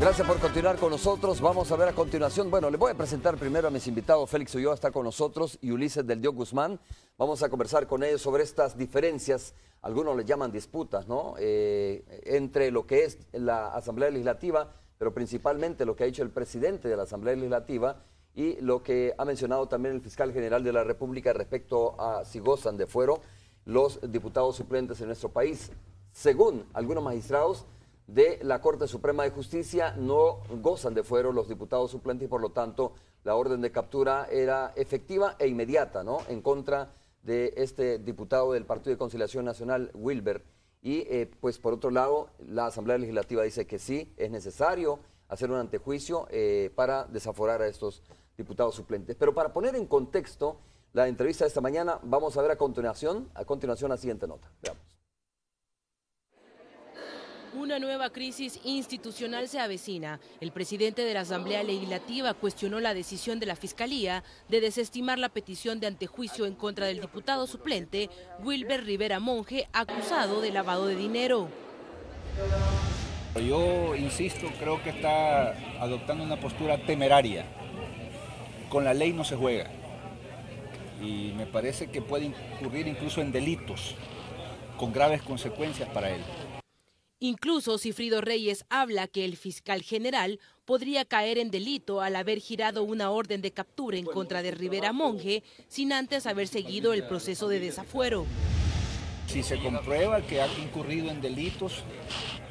Gracias por continuar con nosotros. Vamos a ver a continuación. Bueno, les voy a presentar primero a mis invitados. Félix Ulloa está con nosotros y Ulises del Dios Guzmán. Vamos a conversar con ellos sobre estas diferencias, algunos les llaman disputas, ¿no? Entre lo que es la Asamblea Legislativa, pero principalmente lo que ha dicho el presidente de la Asamblea Legislativa y lo que ha mencionado también el fiscal general de la República respecto a si gozan de fuero los diputados suplentes en nuestro país. Según algunos magistrados de la Corte Suprema de Justicia, no gozan de fuero los diputados suplentes y por lo tanto la orden de captura era efectiva e inmediata, ¿no?, en contra de este diputado del Partido de Conciliación Nacional, Wilber. Y pues por otro lado, la Asamblea Legislativa dice que sí, es necesario hacer un antejuicio para desaforar a estos diputados suplentes. Pero para poner en contexto la entrevista de esta mañana, vamos a ver a continuación la siguiente nota. Veamos. Una nueva crisis institucional se avecina. El presidente de la Asamblea Legislativa cuestionó la decisión de la Fiscalía de desestimar la petición de antejuicio en contra del diputado suplente Wilber Rivera Monge, acusado de lavado de dinero. Yo insisto, creo que está adoptando una postura temeraria. Con la ley no se juega. Y me parece que puede incurrir incluso en delitos, con graves consecuencias para él. Incluso Cifrido Reyes habla que el fiscal general podría caer en delito al haber girado una orden de captura en contra de Rivera Monge sin antes haber seguido el proceso de desafuero. Si se comprueba que ha incurrido en delitos,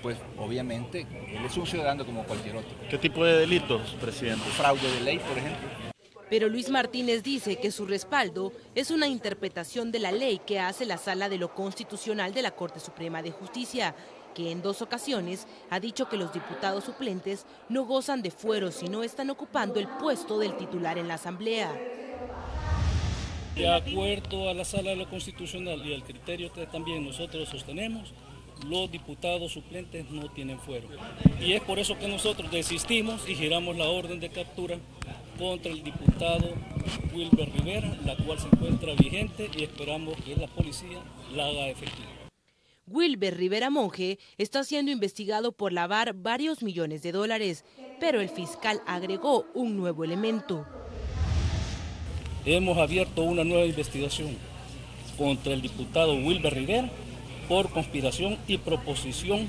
pues obviamente él es un ciudadano como cualquier otro. ¿Qué tipo de delitos, presidente? Fraude de ley, por ejemplo. Pero Luis Martínez dice que su respaldo es una interpretación de la ley que hace la Sala de lo Constitucional de la Corte Suprema de Justicia, que en 2 ocasiones ha dicho que los diputados suplentes no gozan de fuero si no están ocupando el puesto del titular en la Asamblea. De acuerdo a la Sala de lo Constitucional y al criterio que también nosotros sostenemos, los diputados suplentes no tienen fuero. Y es por eso que nosotros desistimos y giramos la orden de captura contra el diputado Wilber Rivera, la cual se encuentra vigente y esperamos que la policía la haga efectiva. Wilber Rivera Monge está siendo investigado por lavar varios millones de dólares, pero el fiscal agregó un nuevo elemento. Hemos abierto una nueva investigación contra el diputado Wilber Rivera por conspiración y proposición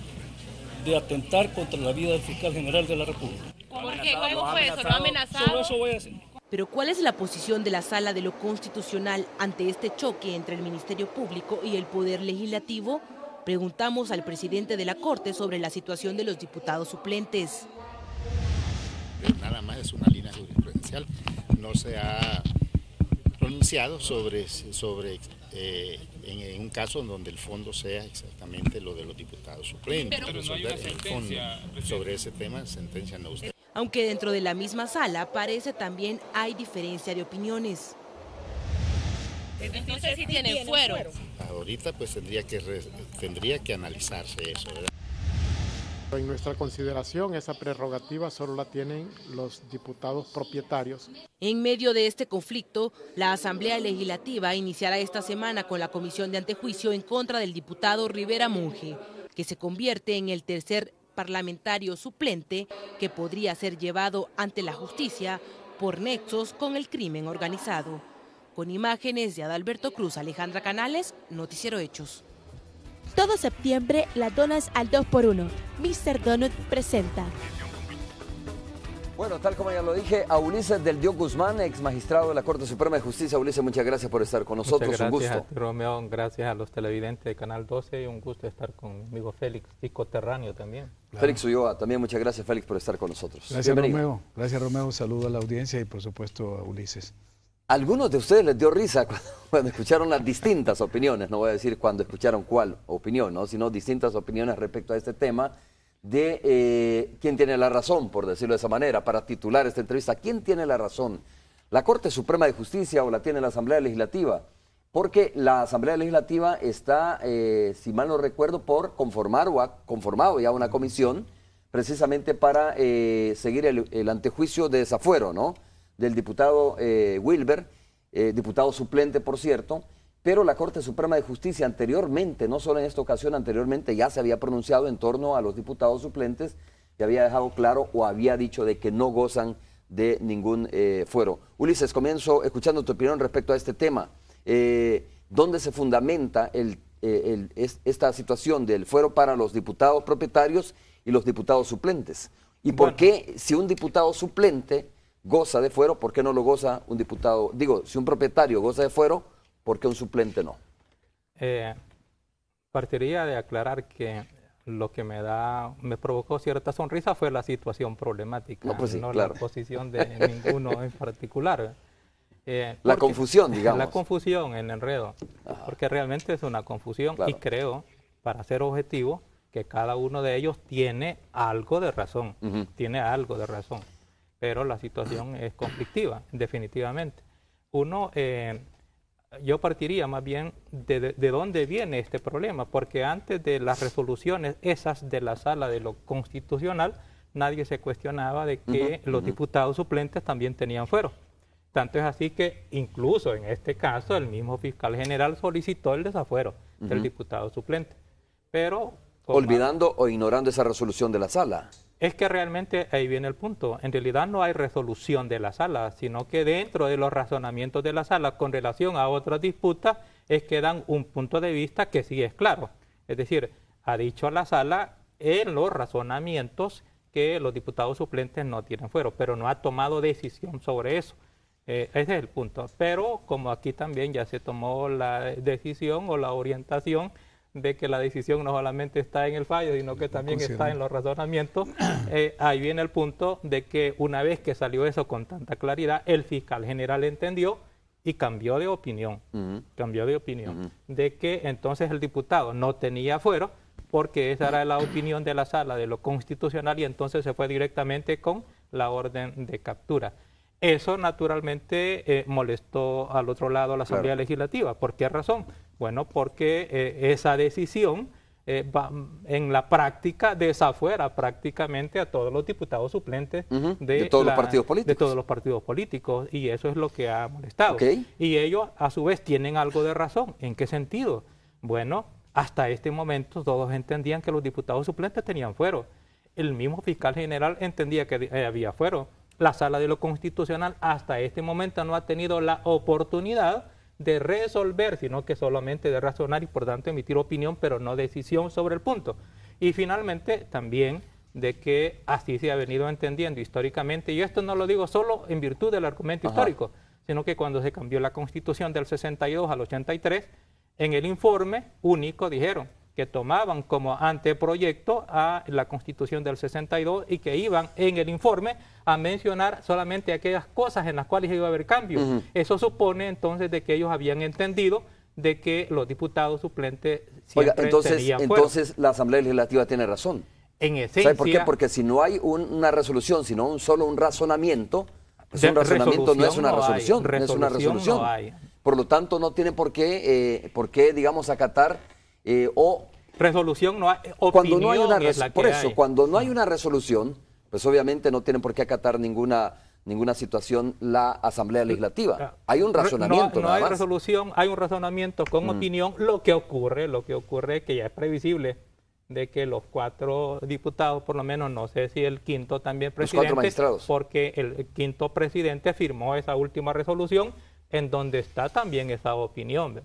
de atentar contra la vida del fiscal general de la República. ¿Por qué? ¿Cómo fue eso? ¿Lo ha amenazado? Solo eso voy a decir. Pero ¿cuál es la posición de la Sala de lo Constitucional ante este choque entre el Ministerio Público y el Poder Legislativo? Preguntamos al presidente de la Corte sobre la situación de los diputados suplentes. Nada más es una línea jurisprudencial, no se ha pronunciado en un caso en donde el fondo sea exactamente lo de los diputados suplentes. Pero no hay una sentencia, sobre ese tema, sentencia no usted. Aunque dentro de la misma sala parece también hay diferencia de opiniones. Entonces sí tienen fuero. Ahorita pues tendría que analizarse eso, ¿verdad? En nuestra consideración, esa prerrogativa solo la tienen los diputados propietarios. En medio de este conflicto, la Asamblea Legislativa iniciará esta semana con la comisión de antejuicio en contra del diputado Rivera Monge, que se convierte en el tercer parlamentario suplente que podría ser llevado ante la justicia por nexos con el crimen organizado. Con imágenes de Adalberto Cruz, Alejandra Canales, Noticiero Hechos. Todo septiembre, las donas al 2x1. Mr. Donut presenta. Bueno, tal como ya lo dije, a Ulises del Dios Guzmán, ex magistrado de la Corte Suprema de Justicia. Ulises, muchas gracias por estar con nosotros. Muchas gracias un gusto. a ti, Romeo, gracias a los televidentes de Canal 12 y un gusto estar conmigo, Félix, y coterráneo también. Claro. Félix Ulloa, también muchas gracias, Félix, por estar con nosotros. Gracias, Romeo. Gracias, Romeo. Saludo a la audiencia y, por supuesto, a Ulises. ¿Algunos de ustedes les dio risa cuando escucharon las distintas opiniones? No voy a decir cuando escucharon cuál opinión, ¿no?, sino distintas opiniones respecto a este tema de quién tiene la razón, por decirlo de esa manera, para titular esta entrevista. ¿Quién tiene la razón? ¿La Corte Suprema de Justicia o la tiene la Asamblea Legislativa? Porque la Asamblea Legislativa está, si mal no recuerdo, por conformar o ha conformado ya una comisión precisamente para seguir el antejuicio de desafuero, ¿no?, del diputado Wilber, diputado suplente, por cierto, pero la Corte Suprema de Justicia anteriormente, no solo en esta ocasión, anteriormente ya se había pronunciado en torno a los diputados suplentes, y había dejado claro o había dicho de que no gozan de ningún fuero. Ulises, comienzo escuchando tu opinión respecto a este tema. ¿Dónde se fundamenta esta situación del fuero para los diputados propietarios y los diputados suplentes? ¿Y por qué, si un diputado suplente goza de fuero, por qué no lo goza un diputado? Digo, si un propietario goza de fuero, ¿por qué un suplente no? Partiría de aclarar que lo que me provocó cierta sonrisa fue la situación problemática, no, pues sí, claro, la posición de ninguno en particular. La confusión, digamos. La confusión, el enredo, porque realmente es una confusión, claro, y creo, para ser objetivo, que cada uno de ellos tiene algo de razón, tiene algo de razón, pero la situación es conflictiva, definitivamente. Yo partiría más bien de dónde viene este problema, porque antes de las resoluciones esas de la Sala de lo Constitucional, nadie se cuestionaba de que los diputados suplentes también tenían fuero. Tanto es así que incluso en este caso el mismo fiscal general solicitó el desafuero del diputado suplente. Pero olvidando o ignorando esa resolución de la Sala. Es que realmente ahí viene el punto. En realidad no hay resolución de la Sala, sino que dentro de los razonamientos de la Sala con relación a otras disputas es que dan un punto de vista que sí es claro. Es decir, ha dicho la Sala en los razonamientos que los diputados suplentes no tienen fuero, pero no ha tomado decisión sobre eso. Ese es el punto. Pero como aquí también ya se tomó la decisión o la orientación de que la decisión no solamente está en el fallo, sino que también está en los razonamientos, ahí viene el punto de que una vez que salió eso con tanta claridad, el fiscal general entendió y cambió de opinión, de que entonces el diputado no tenía fuero, porque esa era la opinión de la Sala de lo Constitucional y entonces se fue directamente con la orden de captura. Eso naturalmente molestó al otro lado a la Asamblea Legislativa. ¿Por qué razón? Bueno, porque esa decisión en la práctica desafuera prácticamente a todos los diputados suplentes de todos los partidos políticos. De todos los partidos políticos, y eso es lo que ha molestado. Y ellos a su vez tienen algo de razón. ¿En qué sentido? Bueno, hasta este momento todos entendían que los diputados suplentes tenían fuero. El mismo fiscal general entendía que había fuero. La Sala de lo Constitucional hasta este momento no ha tenido la oportunidad de resolver, sino que solamente de razonar y por tanto emitir opinión, pero no decisión sobre el punto. Y finalmente también de que así se ha venido entendiendo históricamente, y esto no lo digo solo en virtud del argumento histórico, sino que cuando se cambió la Constitución del 62 al 83, en el informe único dijeron que tomaban como anteproyecto a la Constitución del 62 y que iban en el informe a mencionar solamente aquellas cosas en las cuales iba a haber cambios. Eso supone entonces de que ellos habían entendido de que los diputados suplentes siempre tenían fuero. Entonces la Asamblea Legislativa tiene razón. En esencia. ¿Sabe por qué? Porque si no hay una resolución, sino solo un razonamiento, pues un razonamiento no es una resolución, no es una resolución. No hay. Por lo tanto, no tiene por qué digamos, acatar resolución no hay, cuando no hay una cuando no hay una resolución, pues obviamente no tienen por qué acatar ninguna situación la Asamblea Legislativa. Hay un razonamiento. No hay resolución, hay un razonamiento con opinión. Lo que ocurre que ya es previsible de que los 4 diputados, por lo menos, no sé si el quinto también presidente, los 4 magistrados, porque el quinto presidente firmó esa última resolución en donde está también esa opinión.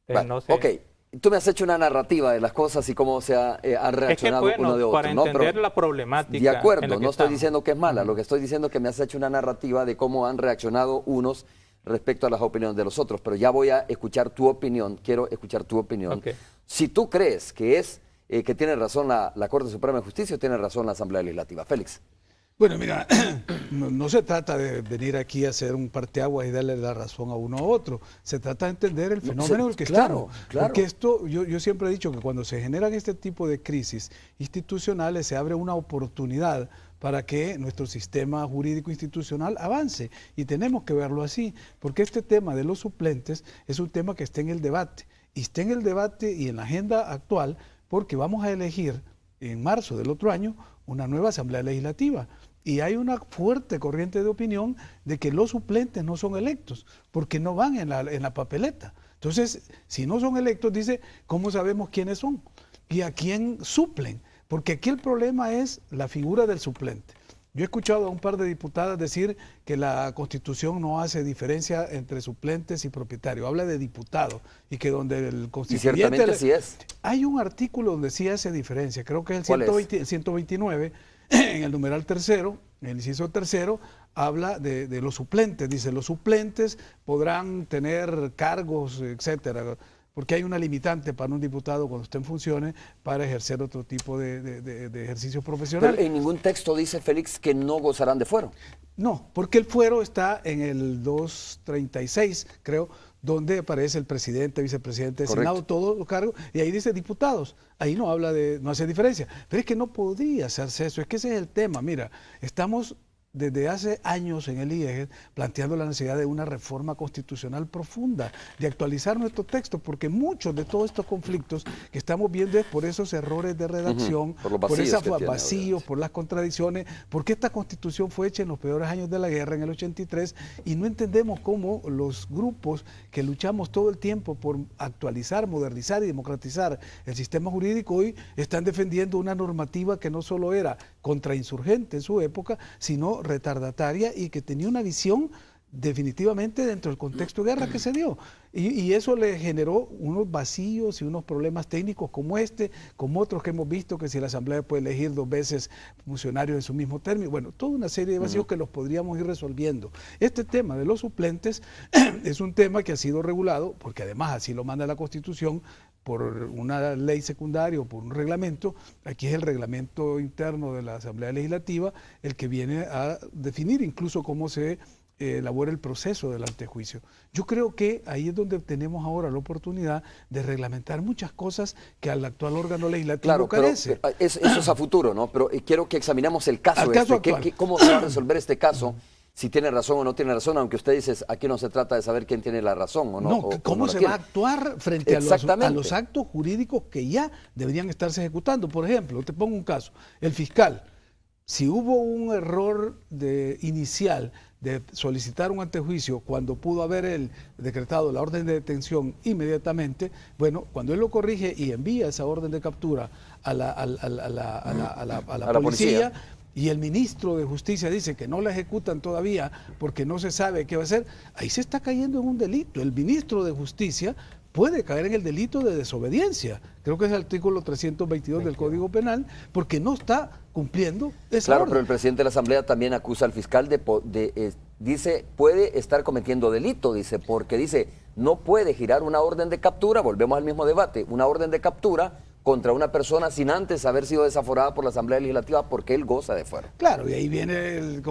Bueno, no sé. Tú me has hecho una narrativa de las cosas y cómo se han reaccionado uno de otro. Para entender la problemática. De acuerdo, no estoy diciendo que es mala, lo que estoy diciendo es que me has hecho una narrativa de cómo han reaccionado unos respecto a las opiniones de los otros, pero ya voy a escuchar tu opinión, quiero escuchar tu opinión. Si tú crees que que tiene razón la Corte Suprema de Justicia o tiene razón la Asamblea Legislativa. Félix. Bueno, mira, no se trata de venir aquí a hacer un parteaguas y darle la razón a uno a otro. Se trata de entender el fenómeno del que estamos. Porque esto, yo siempre he dicho que cuando se generan este tipo de crisis institucionales se abre una oportunidad para que nuestro sistema jurídico institucional avance. Y tenemos que verlo así, porque este tema de los suplentes es un tema que está en el debate. Y está en el debate y en la agenda actual porque vamos a elegir en marzo del otro año una nueva Asamblea Legislativa. Y hay una fuerte corriente de opinión de que los suplentes no son electos, porque no van en la papeleta. Entonces, si no son electos, dice, ¿cómo sabemos quiénes son? ¿Y a quién suplen? porque aquí el problema es la figura del suplente. Yo he escuchado a un par de diputadas decir que la Constitución no hace diferencia entre suplentes y propietarios, habla de diputados y que donde el constituyente... Y ciertamente sí es. Hay un artículo donde sí hace diferencia, creo que es el 129, en el numeral tercero, en el inciso tercero, habla de los suplentes, dice los suplentes podrán tener cargos, etcétera, porque hay una limitante para un diputado cuando esté en funciones para ejercer otro tipo de ejercicios profesionales. Pero en ningún texto dice, Félix, que no gozarán de fuero. No, porque el fuero está en el 236, creo, donde aparece el presidente, vicepresidente, Senado, todos los cargos, y ahí dice diputados. Ahí no habla no hace diferencia. Pero es que no podría hacerse eso, es que ese es el tema. Mira, estamos desde hace años en el IEG planteando la necesidad de una reforma constitucional profunda, de actualizar nuestro texto, porque muchos de todos estos conflictos que estamos viendo es por esos errores de redacción, por esos vacíos, por las contradicciones, porque esta Constitución fue hecha en los peores años de la guerra, en el 83, y no entendemos cómo los grupos que luchamos todo el tiempo por actualizar, modernizar y democratizar el sistema jurídico hoy están defendiendo una normativa que no solo era contrainsurgente en su época, sino retardataria y que tenía una visión definitivamente dentro del contexto de guerra que se dio. Y eso le generó unos vacíos y unos problemas técnicos como como otros que hemos visto, que si la Asamblea puede elegir 2 veces funcionarios en su mismo término, bueno, toda una serie de vacíos que los podríamos ir resolviendo. Este tema de los suplentes es un tema que ha sido regulado, porque además así lo manda la Constitución, por una ley secundaria o por un reglamento. Aquí es el reglamento interno de la Asamblea Legislativa el que viene a definir incluso cómo se elabora el proceso del antejuicio. Yo creo que ahí es donde tenemos ahora la oportunidad de reglamentar muchas cosas que al actual órgano legislativo carece. Pero eso es a futuro, ¿no? Pero quiero que examinemos el caso. ¿Cómo se va a resolver este caso? Si tiene razón o no tiene razón, aunque usted dice, aquí no se trata de saber quién tiene la razón o no. No, ¿cómo se va a actuar frente a los actos jurídicos que ya deberían estarse ejecutando? Por ejemplo, te pongo un caso, el fiscal, si hubo un error inicial de solicitar un antejuicio cuando pudo haber él decretado la orden de detención inmediatamente, bueno, cuando él lo corrige y envía esa orden de captura a la policía, y el ministro de Justicia dice que no la ejecutan todavía porque no se sabe qué va a hacer, ahí se está cayendo en un delito. El ministro de Justicia puede caer en el delito de desobediencia, creo que es el artículo 322 del Código Penal, porque no está cumpliendo esa orden. Pero el presidente de la Asamblea también acusa al fiscal dice, puede estar cometiendo delito, dice, porque dice, no puede girar una orden de captura, volvemos al mismo debate, una orden de captura contra una persona sin antes haber sido desaforada por la Asamblea Legislativa porque él goza de fuero. Claro, y ahí viene el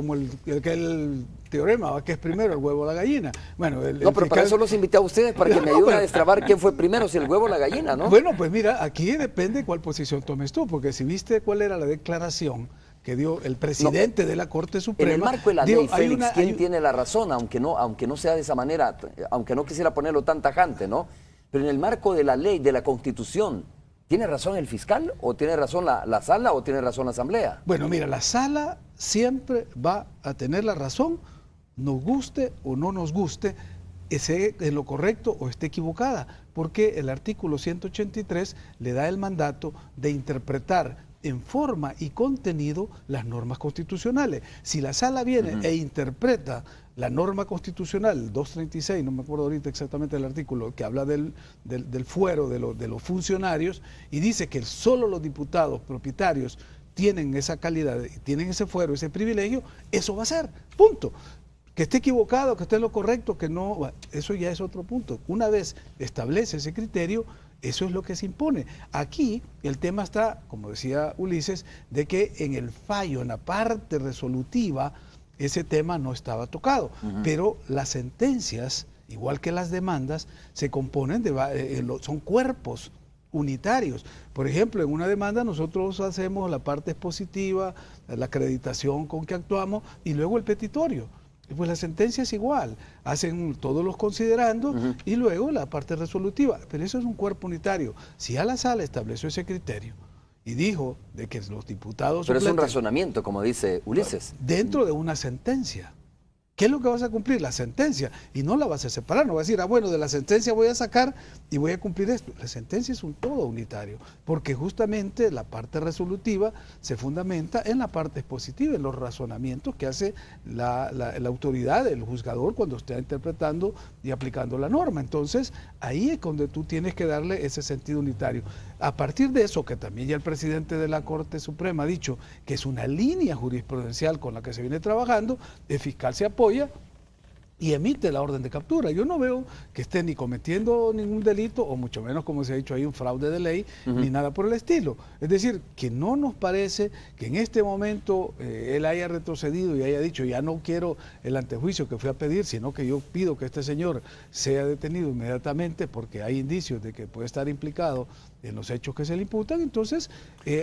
teorema, que es primero, el huevo o la gallina. Bueno, pero para eso los invité a ustedes, para que me ayuden a destrabar quién fue primero, si el huevo o la gallina, ¿no? Bueno, pues mira, aquí depende cuál posición tomes tú, porque si viste cuál era la declaración que dio el presidente de la Corte Suprema. En el marco de la ley, Félix, ¿quién tiene la razón? Aunque no sea de esa manera, aunque no quisiera ponerlo tan tajante, ¿no? Pero en el marco de la ley, de la Constitución, ¿tiene razón el fiscal o tiene razón la sala o tiene razón la Asamblea? Bueno, mira, la sala siempre va a tener la razón, nos guste o no nos guste, esté en lo correcto o esté equivocada, porque el artículo 183 le da el mandato de interpretar en forma y contenido las normas constitucionales. Si la sala viene e interpreta la norma constitucional 236, no me acuerdo ahorita exactamente el artículo, que habla del fuero de los funcionarios, y dice que solo los diputados propietarios tienen esa calidad, tienen ese fuero, ese privilegio, eso va a ser, punto. Que esté equivocado, que esté en lo correcto, que no, eso ya es otro punto. Una vez establece ese criterio, eso es lo que se impone. Aquí el tema está, como decía Ulises, de que en el fallo, en la parte resolutiva, ese tema no estaba tocado. Pero las sentencias, igual que las demandas, se componen son cuerpos unitarios. Por ejemplo, en una demanda nosotros hacemos la parte expositiva, la acreditación con que actuamos y luego el petitorio. Pues la sentencia es igual, hacen todos los considerandos y luego la parte resolutiva, pero eso es un cuerpo unitario. Si a la sala estableció ese criterio y dijo de que los diputados... Pero es un razonamiento, como dice Ulises. Dentro de una sentencia. ¿Qué es lo que vas a cumplir? La sentencia. Y no la vas a separar, no vas a decir, bueno, de la sentencia voy a sacar y voy a cumplir esto. La sentencia es un todo unitario, porque justamente la parte resolutiva se fundamenta en la parte expositiva, en los razonamientos que hace la autoridad, el juzgador, cuando está interpretando y aplicando la norma. Entonces, ahí es donde tú tienes que darle ese sentido unitario. A partir de eso, que también ya el presidente de la Corte Suprema ha dicho que es una línea jurisprudencial con la que se viene trabajando, el fiscal se apoya y emite la orden de captura. Yo no veo que esté ni cometiendo ningún delito, o mucho menos, como se ha dicho ahí, un fraude de ley, ni nada por el estilo. Es decir, que no nos parece que en este momento él haya retrocedido y haya dicho, ya no quiero el antejuicio que fui a pedir, sino que yo pido que este señor sea detenido inmediatamente porque hay indicios de que puede estar implicado en los hechos que se le imputan. Entonces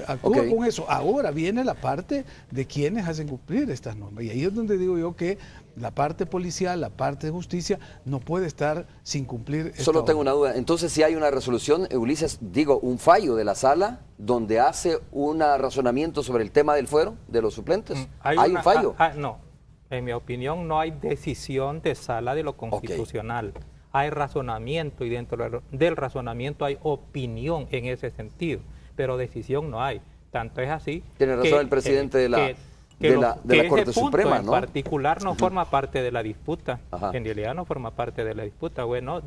actúa con eso. Ahora viene la parte de quienes hacen cumplir estas normas, y ahí es donde digo yo que la parte policial, la parte de justicia, no puede estar sin cumplir. Solo tengo una duda. Entonces, si hay una resolución, Ulises, digo, un fallo de la sala donde hace un razonamiento sobre el tema del fuero de los suplentes. ¿Hay un fallo? No, en mi opinión no hay decisión de sala de lo constitucional. Hay razonamiento y dentro del razonamiento hay opinión en ese sentido, pero decisión no hay. Tanto es así. Tiene razón el presidente de la Corte Suprema, ¿no? En particular no forma parte de la disputa. En realidad no forma parte de la disputa. Bueno,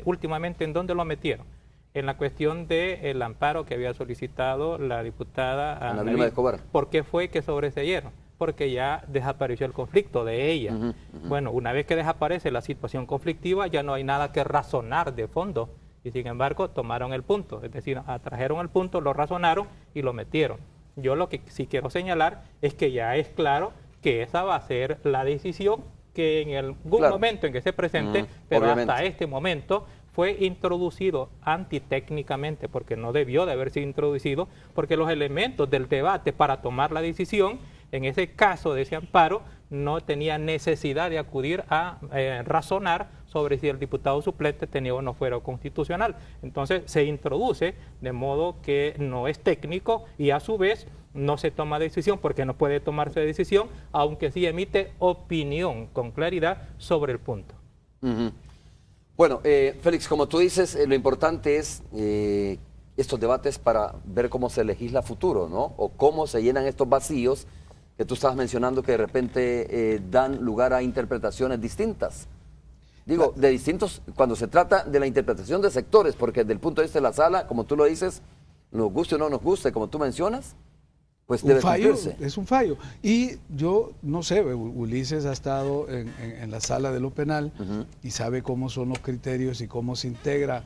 últimamente, ¿en dónde lo metieron? En la cuestión del amparo que había solicitado la diputada Ana Vilma Escobar. ¿Por qué fue que sobreseyeron? Porque ya desapareció el conflicto de ella. Bueno, una vez que desaparece la situación conflictiva, ya no hay nada que razonar de fondo. Y sin embargo, tomaron el punto. Es decir, atrajeron el punto, lo razonaron y lo metieron. Yo lo que sí quiero señalar es que ya es claro que esa va a ser la decisión que en algún momento en que se presente, pero hasta este momento fue introducido antitécnicamente, porque no debió de haber sido introducido, porque los elementos del debate para tomar la decisión, en ese caso de ese amparo, no tenía necesidad de acudir a razonar sobre si el diputado suplente tenía o no fuero constitucional. Entonces se introduce de modo que no es técnico y a su vez no se toma decisión, porque no puede tomarse decisión, aunque sí emite opinión con claridad sobre el punto. Bueno, Félix, como tú dices, lo importante es estos debates para ver cómo se legisla a futuro, ¿no? O cómo se llenan estos vacíos que tú estabas mencionando que de repente dan lugar a interpretaciones distintas. Digo, de distintos, cuando se trata de la interpretación de sectores, porque desde el punto de vista de la sala, como tú lo dices, nos guste o no nos guste, como tú mencionas, pues debe cumplirse. Es un fallo. Y yo no sé, Ulises ha estado en la sala de lo penal y sabe cómo son los criterios y cómo se integra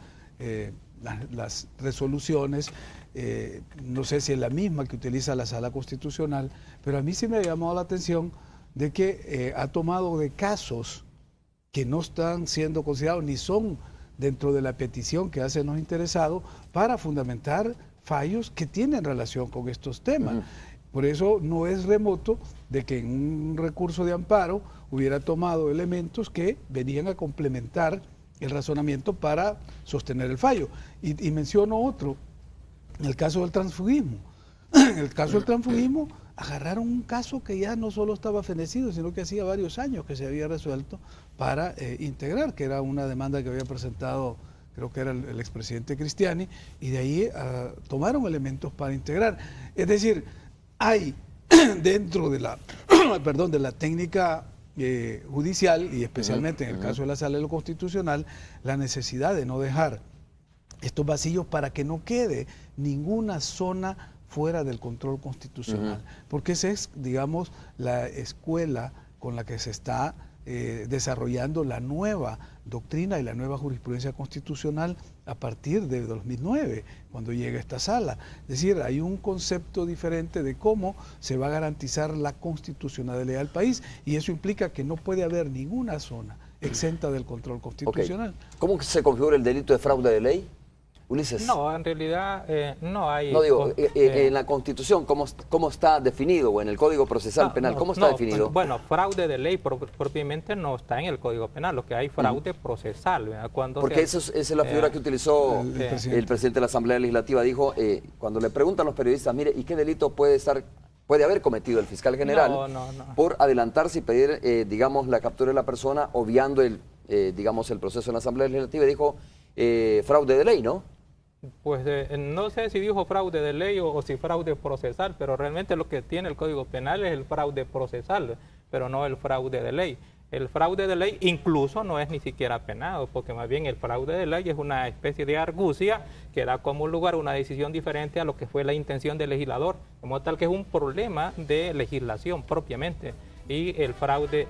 las resoluciones. No sé si es la misma que utiliza la sala constitucional, pero a mí sí me ha llamado la atención de que ha tomado de casos que no están siendo considerados ni son dentro de la petición que hacen los interesados para fundamentar fallos que tienen relación con estos temas. Por eso no es remoto de que en un recurso de amparo hubiera tomado elementos que venían a complementar el razonamiento para sostener el fallo. Y menciono otro, en el caso del transfugismo. En el caso del transfugismo agarraron un caso que ya no solo estaba fenecido, sino que hacía varios años que se había resuelto para integrar, que era una demanda que había presentado, creo que era el expresidente Cristiani, y de ahí tomaron elementos para integrar. Es decir, hay dentro de la, de la técnica judicial, y especialmente en el caso de la Sala de lo Constitucional, la necesidad de no dejar estos vacíos para que no quede ninguna zona fuera del control constitucional, porque esa es, digamos, la escuela con la que se está desarrollando la nueva doctrina y la nueva jurisprudencia constitucional a partir de 2009, cuando llega esta sala. Es decir, hay un concepto diferente de cómo se va a garantizar la constitucionalidad del país, y eso implica que no puede haber ninguna zona exenta del control constitucional. ¿Cómo se configura el delito de fraude de ley, Ulises? No, en realidad no hay... No digo, en la Constitución, ¿cómo está definido? O en el Código Procesal Penal, ¿cómo está definido? Bueno, fraude de ley propiamente no está en el Código Penal, lo que hay fraude procesal. Porque esa es la figura que utilizó el presidente de la Asamblea Legislativa. Dijo, cuando le preguntan a los periodistas, mire, ¿y qué delito puede estar puede haber cometido el fiscal general No. por adelantarse y pedir, digamos, la captura de la persona, obviando digamos, el proceso en la Asamblea Legislativa, y dijo fraude de ley, ¿no? Pues no sé si dijo fraude de ley o si fraude procesal, pero realmente lo que tiene el Código Penal es el fraude procesal, pero no el fraude de ley. El fraude de ley incluso no es ni siquiera penado, porque más bien el fraude de ley es una especie de argucia que da como lugar una decisión diferente a lo que fue la intención del legislador, como tal que es un problema de legislación propiamente. Y el fraude,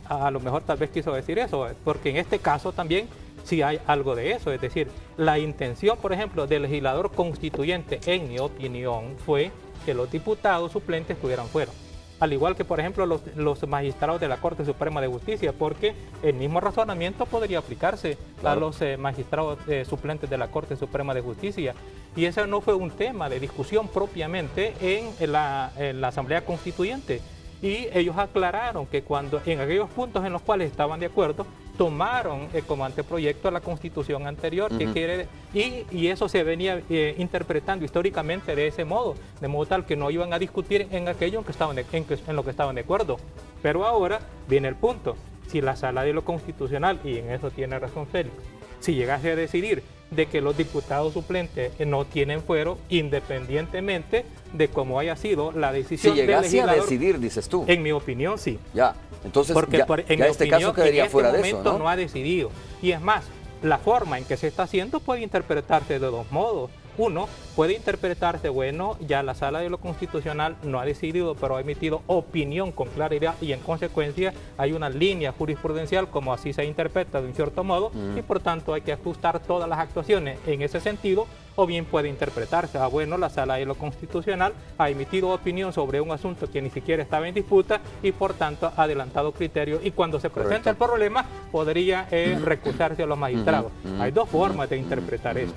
a lo mejor tal vez quiso decir eso, porque en este caso también sí hay algo de eso, es decir, la intención, por ejemplo, del legislador constituyente, en mi opinión, fue que los diputados suplentes estuvieran fuera. Al igual que, por ejemplo, los magistrados de la Corte Suprema de Justicia, porque el mismo razonamiento podría aplicarse a los magistrados suplentes de la Corte Suprema de Justicia. Y ese no fue un tema de discusión propiamente en la Asamblea Constituyente. Y ellos aclararon que cuando en aquellos puntos en los cuales estaban de acuerdo, tomaron como anteproyecto la Constitución anterior, que quiere, y eso se venía interpretando históricamente de ese modo, de modo tal que no iban a discutir en aquello en lo que estaban de acuerdo. Pero ahora viene el punto, si la Sala de lo Constitucional, y en eso tiene razón Félix, si llegase a decidir de que los diputados suplentes no tienen fuero, independientemente de cómo haya sido la decisión del legislador. Si llegase a decidir, dices tú. En mi opinión, sí. Ya, entonces porque ya, en ya mi este opinión, caso quedaría en fuera este de eso, momento ¿no? no ha decidido. Y es más, la forma en que se está haciendo puede interpretarse de dos modos. Uno, puede interpretarse, bueno, ya la Sala de lo Constitucional no ha decidido, pero ha emitido opinión con claridad y en consecuencia hay una línea jurisprudencial como así se interpreta de un cierto modo y por tanto hay que ajustar todas las actuaciones en ese sentido, o bien puede interpretarse, bueno, la Sala de lo Constitucional ha emitido opinión sobre un asunto que ni siquiera estaba en disputa y por tanto ha adelantado criterios y cuando se presenta el problema podría recusarse a los magistrados. Hay dos formas de interpretar esto.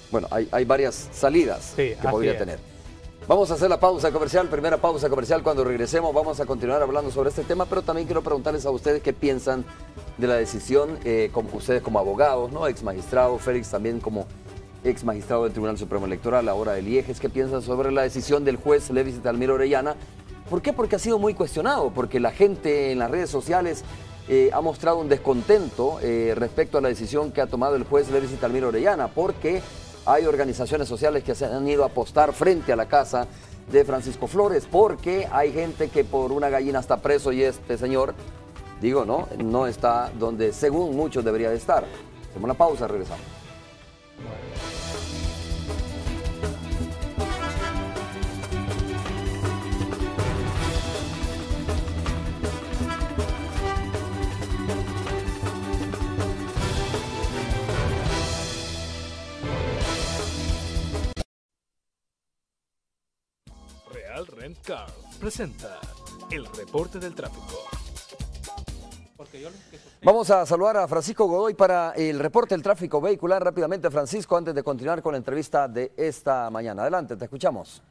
Bueno, hay varias salidas que podría tener. Vamos a hacer la pausa comercial, primera pausa comercial. Cuando regresemos vamos a continuar hablando sobre este tema, pero también quiero preguntarles a ustedes qué piensan de la decisión, como ustedes como abogados, ¿no? Ex magistrado, Félix también como ex magistrado del Tribunal Supremo Electoral, ahora del IEGES, ¿qué piensan sobre la decisión del juez Levis Italmiro Orellana? ¿Por qué? Porque ha sido muy cuestionado, porque la gente en las redes sociales ha mostrado un descontento respecto a la decisión que ha tomado el juez Levis Italmiro Orellana, porque hay organizaciones sociales que se han ido a apostar frente a la casa de Francisco Flores, porque hay gente que por una gallina está preso y este señor, digo, no está donde según muchos debería de estar. Hacemos una pausa, regresamos. Real Rent Car presenta el reporte del tráfico. Vamos a saludar a Francisco Godoy para el reporte del tráfico vehicular. Rápidamente, Francisco, antes de continuar con la entrevista de esta mañana. Adelante, te escuchamos.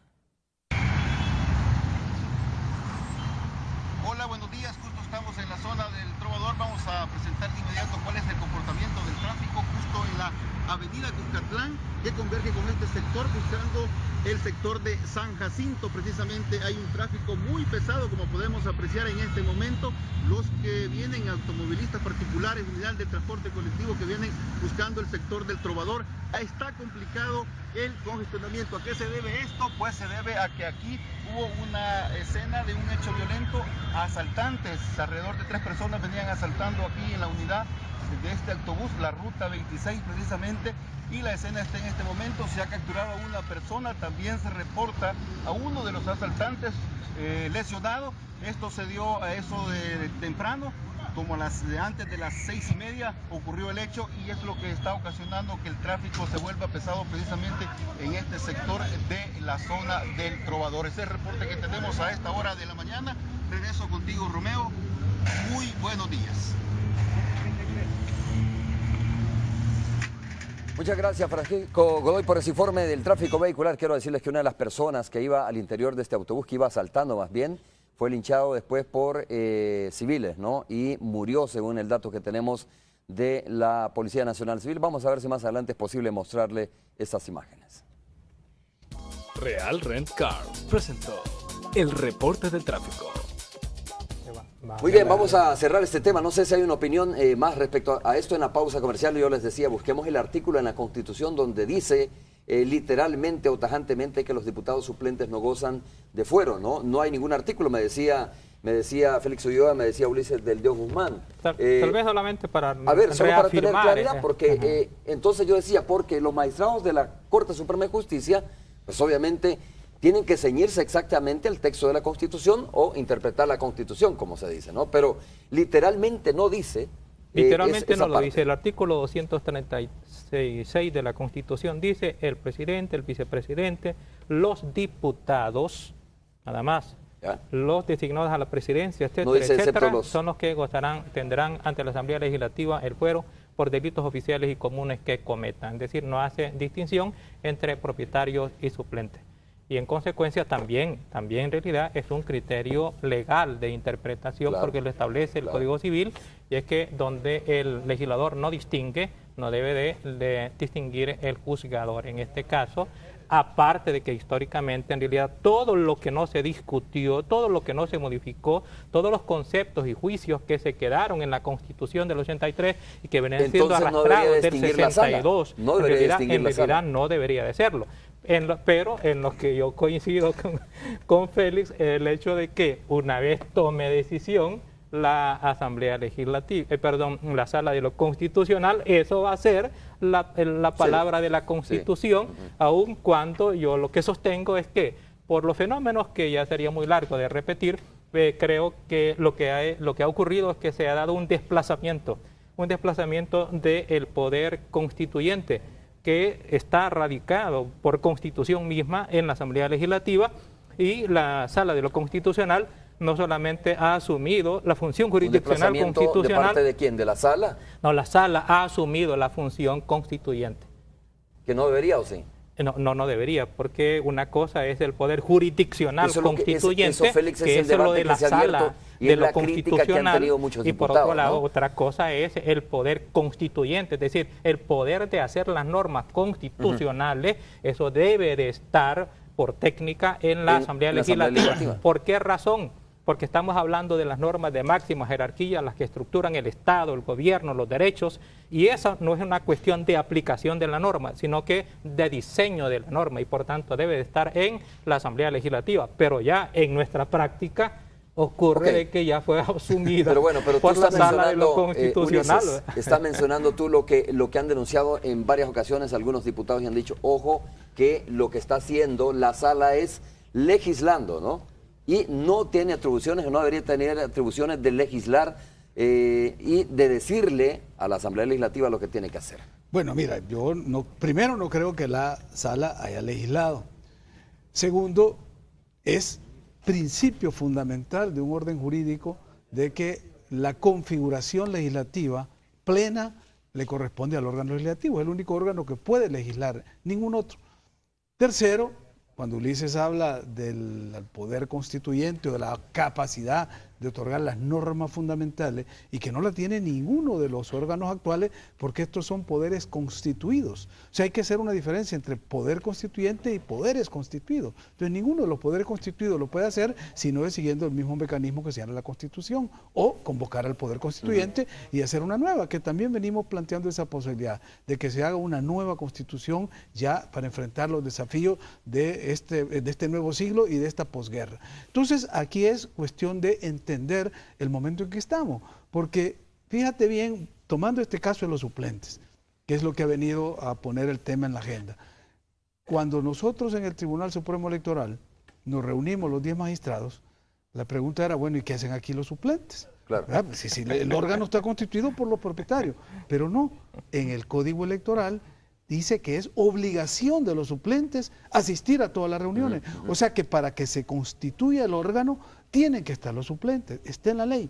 Hola, buenos días. Justo estamos en la zona del Trovador. Vamos a presentar de inmediato cuál es el comportamiento del tráfico justo en la avenida Cuscatlán, que converge con este sector, buscando el sector de San Jacinto. Precisamente hay un tráfico muy pesado, como podemos apreciar en este momento. Los que vienen, automovilistas particulares, unidad de transporte colectivo que vienen buscando el sector del Trovador, está complicado el congestionamiento. ¿A qué se debe esto? Pues se debe a que aquí hubo una escena de un hecho violento. Asaltantes, alrededor de 3 personas venían asaltando aquí en la unidad de este autobús, la ruta 26 precisamente, y la escena está en este momento. Se ha capturado a una persona, también se reporta a uno de los asaltantes lesionado. Esto se dio a eso de temprano, como antes de las 6:30 ocurrió el hecho, y es lo que está ocasionando que el tráfico se vuelva pesado precisamente en este sector de la zona del Trovador. Ese es el reporte que tenemos a esta hora de la mañana. Regreso contigo, Romeo. Muy buenos días. Muchas gracias, Francisco Godoy, por ese informe del tráfico vehicular. Quiero decirles que una de las personas que iba al interior de este autobús, que iba asaltando más bien, fue linchado después por civiles, ¿no? Y murió, según el dato que tenemos de la Policía Nacional Civil. Vamos a ver si más adelante es posible mostrarle esas imágenes. Real Rent Car presentó el reporte del tráfico. Muy bien, vamos a cerrar este tema. No sé si hay una opinión más respecto a esto. En la pausa comercial yo les decía, busquemos el artículo en la Constitución donde dice literalmente o tajantemente que los diputados suplentes no gozan de fuero, ¿no? No hay ningún artículo, me decía Félix Ulloa, me decía Ulises del Dios Guzmán. Tal vez solamente para a ver, solo para tener claridad, porque entonces yo decía, porque los magistrados de la Corte Suprema de Justicia, pues obviamente tienen que ceñirse exactamente al texto de la Constitución o interpretar la Constitución, como se dice, ¿no? Pero literalmente no dice... Literalmente no lo dice. El artículo 236 de la Constitución dice el presidente, el vicepresidente, los diputados, nada más, ¿ya? Los designados a la presidencia, etcétera, no dice, etcétera, son los que tendrán ante la Asamblea Legislativa el fuero por delitos oficiales y comunes que cometan. Es decir, no hace distinción entre propietarios y suplentes. Y en consecuencia también en realidad es un criterio legal de interpretación, claro, porque lo establece el Código Civil, y es que donde el legislador no distingue, no debe de distinguir el juzgador. En este caso, aparte de que históricamente en realidad todo lo que no se discutió, todo lo que no se modificó, todos los conceptos y juicios que se quedaron en la Constitución del 83 y que venían siendo arrastrados del 62, en realidad no debería de serlo. Pero en lo que yo coincido con Félix, el hecho de que una vez tome decisión la Asamblea Legislativa, la Sala de lo Constitucional, eso va a ser la palabra de la Constitución, aun cuando yo lo que sostengo es que por los fenómenos que ya sería muy largo de repetir, creo que lo que ha ocurrido es que se ha dado un desplazamiento del poder constituyente, que está radicado por Constitución misma en la Asamblea Legislativa, y la Sala de lo Constitucional no solamente ha asumido la función jurisdiccional constitucional. ¿De parte de quién? ¿De la Sala? No, la Sala ha asumido la función constituyente. ¿Que no debería o sí? No debería, porque una cosa es el poder jurisdiccional constituyente, que es lo de la Sala de lo Constitucional, y por otro lado, otra cosa es el poder constituyente, es decir, el poder de hacer las normas constitucionales. Eso debe de estar por técnica en la Asamblea Legislativa. ¿Por qué razón? Porque estamos hablando de las normas de máxima jerarquía, las que estructuran el Estado, el gobierno, los derechos, y esa no es una cuestión de aplicación de la norma, sino que de diseño de la norma, y por tanto debe de estar en la Asamblea Legislativa. Pero ya en nuestra práctica ocurre de que ya fue asumida por la Sala de lo Constitucional. Ulises, estás mencionando tú lo que han denunciado en varias ocasiones algunos diputados, y han dicho, ojo, que lo que está haciendo la Sala es legislando, ¿no? Y no tiene atribuciones, o no debería tener atribuciones de legislar y de decirle a la Asamblea Legislativa lo que tiene que hacer. Bueno, mira, yo primero no creo que la Sala haya legislado. Segundo, es principio fundamental de un orden jurídico de que la configuración legislativa plena le corresponde al órgano legislativo, es el único órgano que puede legislar, ningún otro. Tercero, cuando Ulises habla del poder constituyente o de la capacidad de otorgar las normas fundamentales, y que no la tiene ninguno de los órganos actuales, porque estos son poderes constituidos. O sea, hay que hacer una diferencia entre poder constituyente y poderes constituidos. Entonces, ninguno de los poderes constituidos lo puede hacer si no es siguiendo el mismo mecanismo que se llama la Constitución, o convocar al poder constituyente y hacer una nueva, que también venimos planteando esa posibilidad de que se haga una nueva Constitución ya para enfrentar los desafíos de este nuevo siglo y de esta posguerra. Entonces, aquí es cuestión de entender el momento en que estamos, porque fíjate bien, tomando este caso de los suplentes, que es lo que ha venido a poner el tema en la agenda. Cuando nosotros en el Tribunal Supremo Electoral nos reunimos los 10 magistrados, la pregunta era, bueno, ¿y qué hacen aquí los suplentes? Claro. Si el órgano está constituido por los propietarios, pero no, en el Código Electoral dice que es obligación de los suplentes asistir a todas las reuniones. O sea que para que se constituya el órgano tienen que estar los suplentes, está en la ley.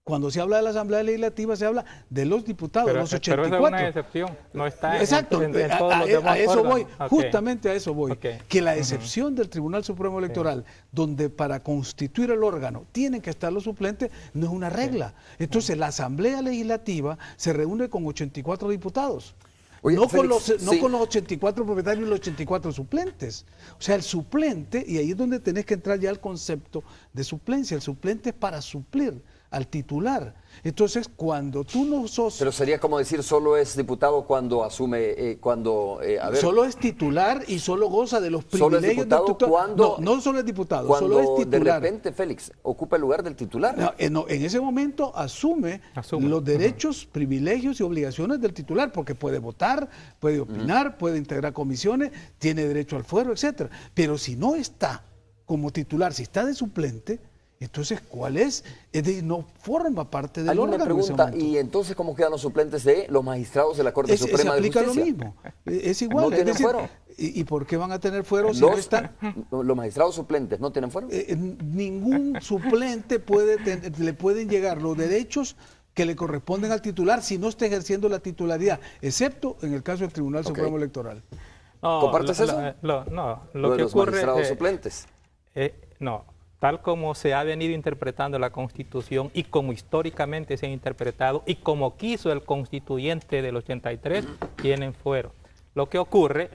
Cuando se habla de la Asamblea Legislativa se habla de los diputados, los 84. Pero esa es una excepción, no está exacto, en todos los demás a eso órganos. voy, justamente a eso voy. Que la excepción del Tribunal Supremo Electoral, donde para constituir el órgano tienen que estar los suplentes, no es una regla. Entonces la Asamblea Legislativa se reúne con 84 diputados. Oye, no, Félix, con los 84 propietarios y los 84 suplentes. O sea, el suplente, y ahí es donde tenés que entrar ya al concepto de suplencia. El suplente es para suplir al titular. Entonces, cuando tú no sos... Pero sería como decir, solo es diputado cuando asume, Solo es titular y solo goza de los privilegios. ¿Solo es diputado cuando... No solo es diputado, cuando solo es titular. de repente, Félix, ocupa el lugar del titular. No, en ese momento asume los derechos, privilegios y obligaciones del titular, porque puede votar, puede opinar, puede integrar comisiones, tiene derecho al fuero, etcétera. Pero si no está como titular, si está de suplente... Entonces, ¿cuál es? Es decir, no forma parte del órgano. Alguien me pregunta, ¿y entonces cómo quedan los suplentes de los magistrados de la Corte Suprema de Justicia? Se aplica lo mismo. Es igual. ¿No tienen fuero? ¿Y por qué van a tener fuero si no están? ¿Los magistrados suplentes no tienen fuero? Ningún suplente le pueden llegar los derechos que le corresponden al titular si no está ejerciendo la titularidad, excepto en el caso del Tribunal Supremo Electoral. ¿Compartes eso? Lo que los ocurre, magistrados suplentes. No. Tal como se ha venido interpretando la Constitución y como históricamente se ha interpretado y como quiso el constituyente del 83, tienen fuero. Lo que ocurre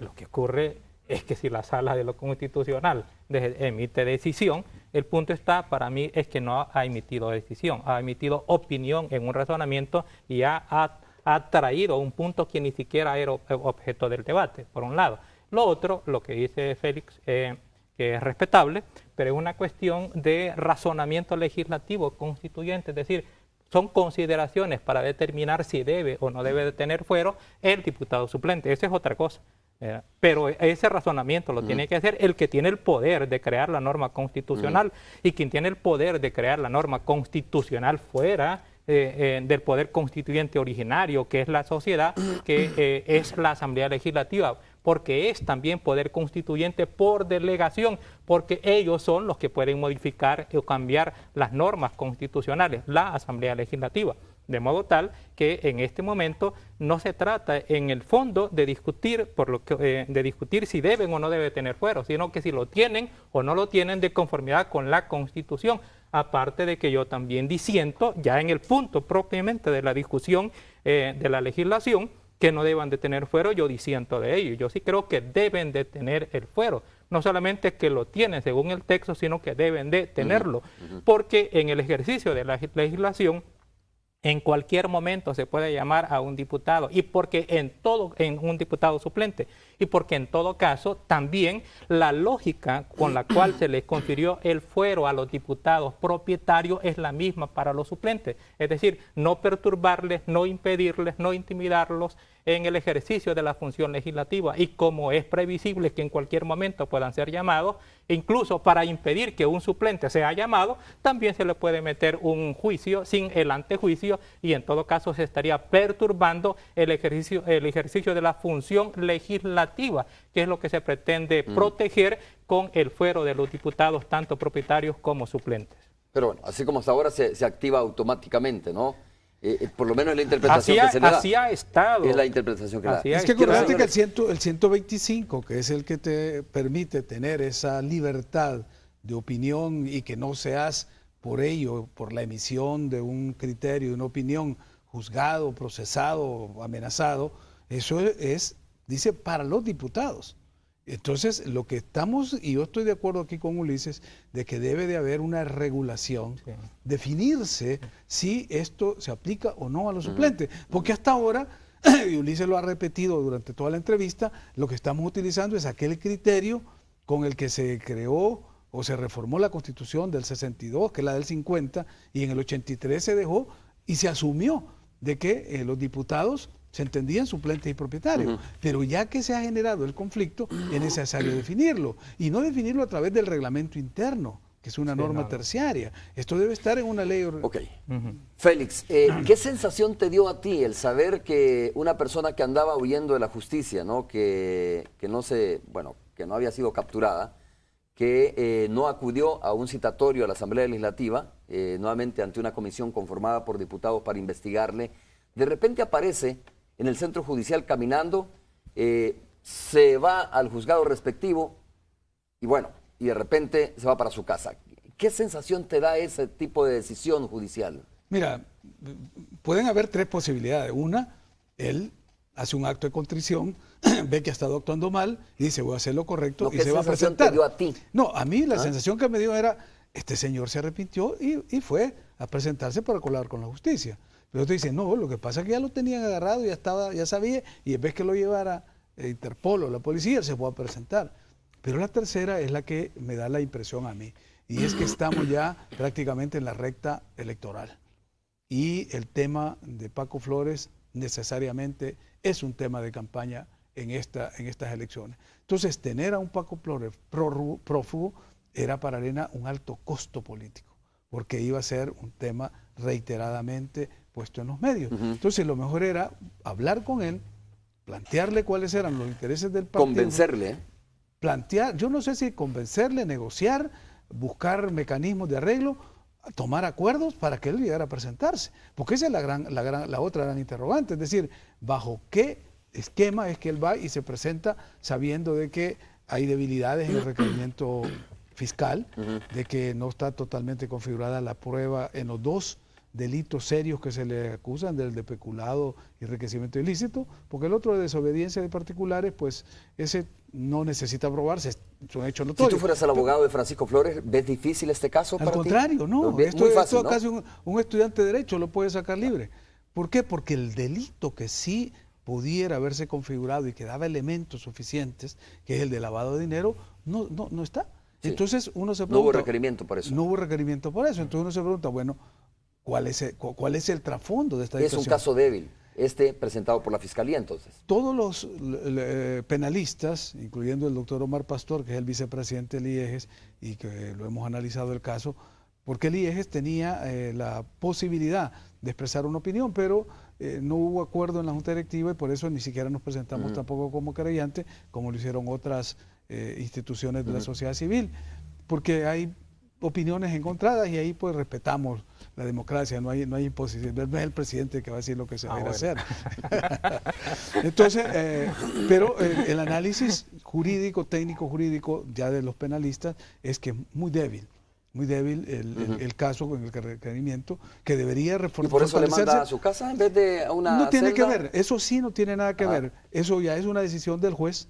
es que si la Sala de lo Constitucional emite decisión, el punto está, para mí, es que no ha emitido decisión, ha emitido opinión en un razonamiento y ha traído un punto que ni siquiera era objeto del debate, por un lado. Lo otro, lo que dice Félix, que es respetable, pero es una cuestión de razonamiento legislativo constituyente, es decir, son consideraciones para determinar si debe o no debe de tener fuero el diputado suplente, esa es otra cosa. Pero ese razonamiento lo tiene que hacer el que tiene el poder de crear la norma constitucional y quien tiene el poder de crear la norma constitucional fuera del poder constituyente originario, que es la sociedad, que es la Asamblea Legislativa, porque es también poder constituyente por delegación, porque ellos son los que pueden modificar o cambiar las normas constitucionales, la Asamblea Legislativa. De modo tal que en este momento no se trata en el fondo de discutir, de discutir si deben o no deben tener fuero, sino que si lo tienen o no lo tienen de conformidad con la Constitución. Aparte de que yo también disiento, ya en el punto propiamente de la discusión de la legislación, que no deban de tener fuero, yo disiento de ello. Yo sí creo que deben de tener el fuero. No solamente que lo tienen según el texto, sino que deben de tenerlo. Porque en el ejercicio de la legislación, en cualquier momento se puede llamar a un diputado y porque en un diputado suplente y porque en todo caso también la lógica con la cual se les confirió el fuero a los diputados propietarios es la misma para los suplentes, es decir, no perturbarles, no impedirles, no intimidarlos en el ejercicio de la función legislativa y como es previsible que en cualquier momento puedan ser llamados, incluso para impedir que un suplente sea llamado, también se le puede meter un juicio sin el antejuicio y en todo caso se estaría perturbando el ejercicio de la función legislativa, que es lo que se pretende proteger con el fuero de los diputados, tanto propietarios como suplentes. Pero bueno, así como hasta ahora se activa automáticamente, ¿no? Por lo menos es la interpretación que se le da. Así ha estado. Es la interpretación que le da. Es que acuérdate que el 125, que es el que te permite tener esa libertad de opinión y que no seas por ello, por la emisión de un criterio, de una opinión, juzgado, procesado, amenazado, eso es, dice, para los diputados. Entonces, lo que estamos, y yo estoy de acuerdo aquí con Ulises, de que debe de haber una regulación, definirse si esto se aplica o no a los suplentes, porque hasta ahora, y Ulises lo ha repetido durante toda la entrevista, lo que estamos utilizando es aquel criterio con el que se creó o se reformó la Constitución del 62, que es la del 50, y en el 83 se dejó y se asumió de que los diputados se entendían suplentes y propietarios, pero ya que se ha generado el conflicto, es necesario definirlo, y no definirlo a través del reglamento interno, que es una norma terciaria. Esto debe estar en una ley. Ok. Félix, ¿qué sensación te dio a ti el saber que una persona que andaba huyendo de la justicia, ¿no? que no había sido capturada, que no acudió a un citatorio a la Asamblea Legislativa, nuevamente ante una comisión conformada por diputados para investigarle, de repente aparece en el centro judicial caminando, se va al juzgado respectivo y de repente se va para su casa? ¿Qué sensación te da ese tipo de decisión judicial? Mira, pueden haber tres posibilidades. Una, él hace un acto de contrición, ve que ha estado actuando mal y dice, voy a hacer lo correcto y ¿Qué se va a sensación presentar. te dio a ti? No, a mí la sensación que me dio era, este señor se arrepintió y fue a presentarse para colaborar con la justicia. Pero te dice, no, lo que pasa es que ya lo tenían agarrado, ya sabía, y en vez que lo llevara Interpol o la policía, él se fue a presentar. Pero la tercera es la que me da la impresión a mí, y es que estamos ya prácticamente en la recta electoral. Y el tema de Paco Flores necesariamente es un tema de campaña en estas elecciones. Entonces, tener a un Paco Flores prófugo era para Arena un alto costo político, porque iba a ser un tema reiteradamente puesto en los medios. Entonces, lo mejor era hablar con él, plantearle cuáles eran los intereses del partido. Convencerle. Plantear, yo no sé si convencerle, negociar, buscar mecanismos de arreglo, tomar acuerdos para que él llegara a presentarse. Porque esa es la otra gran interrogante, es decir, ¿bajo qué esquema es que él va y se presenta sabiendo de que hay debilidades en el requerimiento fiscal, de que no está totalmente configurada la prueba en los dos delitos serios que se le acusan, del de peculado y enriquecimiento ilícito, porque el otro de desobediencia de particulares, pues ese no necesita probarse, es un hecho notorio. Si tú fueras el abogado de Francisco Flores, ¿ves difícil este caso para ti? Al contrario, no, esto ¿no? casi un estudiante de Derecho lo puede sacar libre. ¿Por qué? Porque el delito que sí pudiera haberse configurado y que daba elementos suficientes, que es el de lavado de dinero, no está. Sí. Entonces uno se pregunta... No hubo requerimiento por eso. No hubo requerimiento por eso. Entonces uno se pregunta, bueno, ¿cuál es el trasfondo de esta situación? Es un caso débil, presentado por la Fiscalía entonces. Todos los penalistas, incluyendo el doctor Omar Pastor, que es el vicepresidente del IEGES, y que lo hemos analizado el caso, porque el IEGES tenía la posibilidad de expresar una opinión, pero no hubo acuerdo en la Junta Directiva y por eso ni siquiera nos presentamos tampoco como creyentes, como lo hicieron otras instituciones de la sociedad civil, porque hay opiniones encontradas y ahí pues respetamos la democracia, no hay imposición, no es el presidente que va a decir lo que se va a hacer. Entonces, pero el análisis jurídico, técnico jurídico ya de los penalistas es que es muy débil el caso con el requerimiento, que debería reforzarse. ¿Y por eso le manda a su casa en vez de a una No tiene celda? que ver, eso sí no tiene nada que ver, eso ya es una decisión del juez,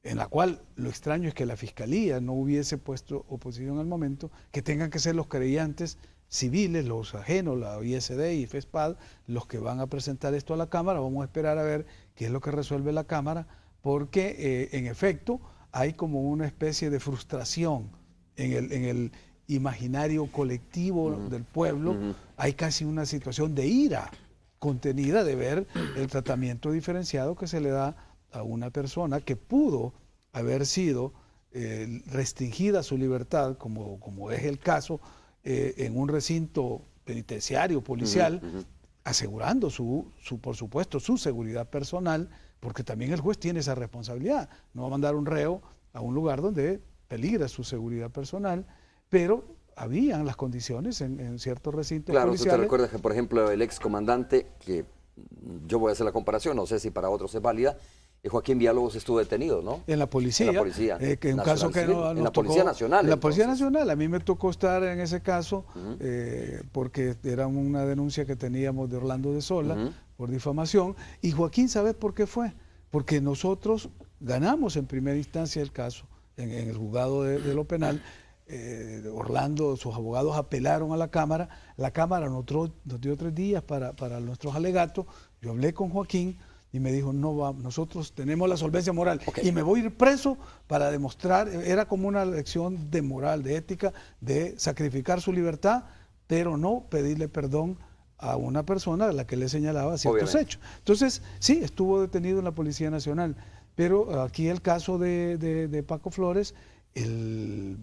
en la cual lo extraño es que la Fiscalía no hubiese puesto oposición al momento, que tengan que ser los creyentes civiles, los ajenos, la ISD y FESPAD, los que van a presentar esto a la Cámara. Vamos a esperar a ver qué es lo que resuelve la Cámara, porque en efecto hay como una especie de frustración en el imaginario colectivo del pueblo, hay casi una situación de ira contenida de ver el tratamiento diferenciado que se le da a una persona que pudo haber sido restringida su libertad, como es el caso, en un recinto penitenciario, policial, asegurando por supuesto, su seguridad personal, porque también el juez tiene esa responsabilidad. No va a mandar un reo a un lugar donde peligra su seguridad personal, pero habían las condiciones en ciertos recintos policiales. Claro, tú te recuerdas que, por ejemplo, el excomandante, que yo voy a hacer la comparación, no sé si para otros es válida, Joaquín Villalobos estuvo detenido, ¿no? En la policía. En la policía. Que un caso que en la Policía Nacional. En la Policía Nacional. A mí me tocó estar en ese caso porque era una denuncia que teníamos de Orlando de Sola por difamación. Y Joaquín, ¿sabes por qué fue? Porque nosotros ganamos en primera instancia el caso en el juzgado de lo penal. Orlando, sus abogados apelaron a la Cámara nos dio 3 días para nuestros alegatos. Yo hablé con Joaquín y me dijo, nosotros tenemos la solvencia moral y me voy a ir preso para demostrar, era como una lección de moral, de ética, de sacrificar su libertad, pero no pedirle perdón a una persona a la que le señalaba ciertos hechos. Entonces, sí, estuvo detenido en la Policía Nacional, pero aquí el caso de Paco Flores, el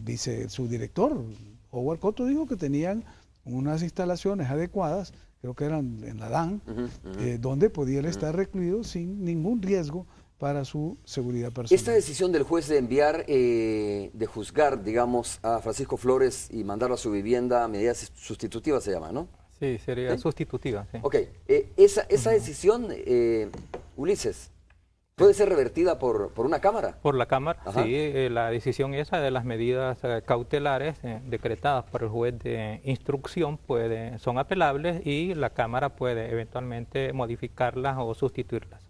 subdirector, Howard Cotto, dijo que tenían unas instalaciones adecuadas, creo que eran en la DAN, donde podía él estar recluido sin ningún riesgo para su seguridad personal. Esta decisión del juez de enviar, de juzgar, digamos, a Francisco Flores y mandarlo a su vivienda, medidas sustitutivas se llama, ¿no? Sí, sería sustitutiva. Sí. Ok, esa decisión, Ulises, ¿puede ser revertida por una Cámara? Por la Cámara, sí. La decisión esa de las medidas cautelares decretadas por el juez de instrucción son apelables y la Cámara puede eventualmente modificarlas o sustituirlas.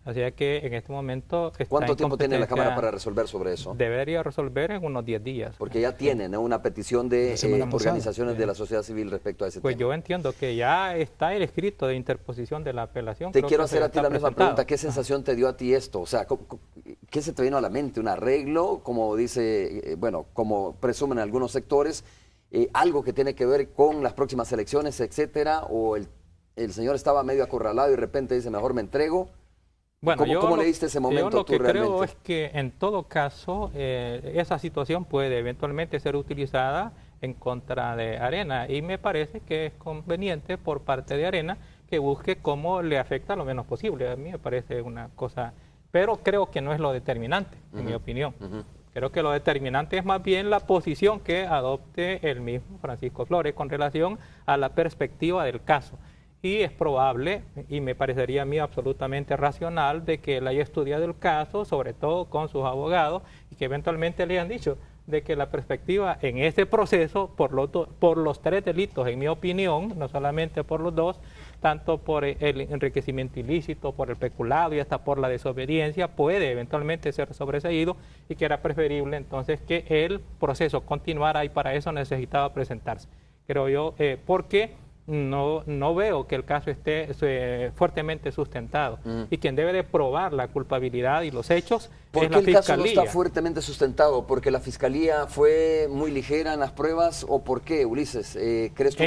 Así que en este momento... ¿Cuánto tiempo tiene la Cámara para resolver sobre eso? Debería resolver en unos 10 días. Porque ya tienen una petición de organizaciones de la sociedad civil respecto a ese tema. Pues yo entiendo que ya está el escrito de interposición de la apelación. Te quiero hacer a ti la misma pregunta. ¿Qué sensación te dio a ti esto? O sea, ¿qué se te vino a la mente? ¿Un arreglo? Como dice, bueno, como presumen algunos sectores, algo que tiene que ver con las próximas elecciones, etcétera, o el señor estaba medio acorralado y de repente dice, mejor me entrego. Bueno, ¿Cómo leíste ese momento yo lo que realmente? creo es que en todo caso esa situación puede eventualmente ser utilizada en contra de Arena y me parece que es conveniente por parte de Arena que busque cómo le afecta lo menos posible. A mí me parece una cosa, pero creo que no es lo determinante, en mi opinión. Creo que lo determinante es más bien la posición que adopte el mismo Francisco Flores con relación a la perspectiva del caso. Y es probable, y me parecería a mí absolutamente racional, de que él haya estudiado el caso, sobre todo con sus abogados, y que eventualmente le hayan dicho de que la perspectiva en este proceso, por los 3 delitos, en mi opinión, no solamente por los 2, tanto por el enriquecimiento ilícito, por el peculado y hasta por la desobediencia, puede eventualmente ser sobreseído y que era preferible entonces que el proceso continuara y para eso necesitaba presentarse. Creo yo, porque no veo que el caso esté fuertemente sustentado y quien debe de probar la culpabilidad y los hechos ¿Por es qué la el Fiscalía? caso no está fuertemente sustentado? ¿Porque la Fiscalía fue muy ligera en las pruebas o por qué, Ulises? ¿Crees tú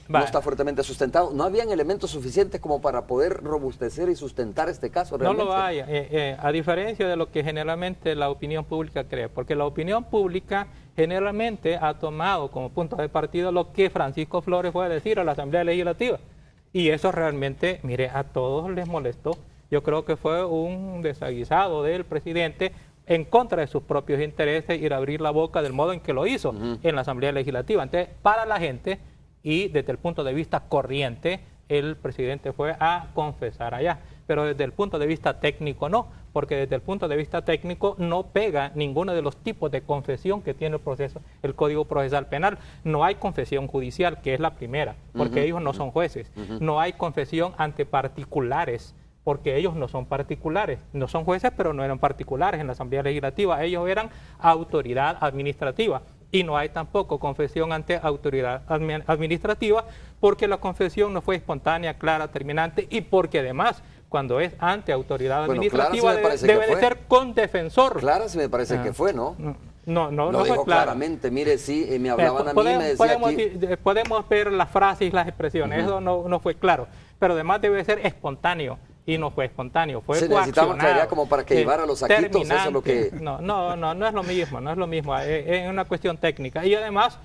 no está fuertemente sustentado? ¿No habían elementos suficientes como para poder robustecer y sustentar este caso realmente? No lo hay, a diferencia de lo que generalmente la opinión pública cree, porque la opinión pública generalmente ha tomado como punto de partida lo que Francisco Flores fue a decir a la Asamblea Legislativa. Y eso realmente, mire, a todos les molestó. Yo creo que fue un desaguisado del presidente en contra de sus propios intereses ir a abrir la boca del modo en que lo hizo en la Asamblea Legislativa. Entonces, para la gente y desde el punto de vista corriente, el presidente fue a confesar allá. Pero desde el punto de vista técnico no, porque desde el punto de vista técnico no pega ninguno de los tipos de confesión que tiene el Código Procesal Penal. No hay confesión judicial, que es la primera, porque ellos no son jueces. No hay confesión ante particulares, porque ellos no son particulares. No son jueces, pero no eran particulares en la Asamblea Legislativa. Ellos eran autoridad administrativa. Y no hay tampoco confesión ante autoridad administrativa, porque la confesión no fue espontánea, clara, terminante, y porque además, cuando es ante autoridad administrativa, debe de ser con defensor. Clara sí me parece que fue, ¿no? No lo dijo claramente. Mire, sí, me hablaban a mí, me decía podemos ver las frases y las expresiones, eso no fue claro, pero además debe ser espontáneo. Y no fue espontáneo, fue coaccionado. Necesitaba claridad como para que llevara los saquitos, eso es lo que... No es lo mismo, es una cuestión técnica. Y además,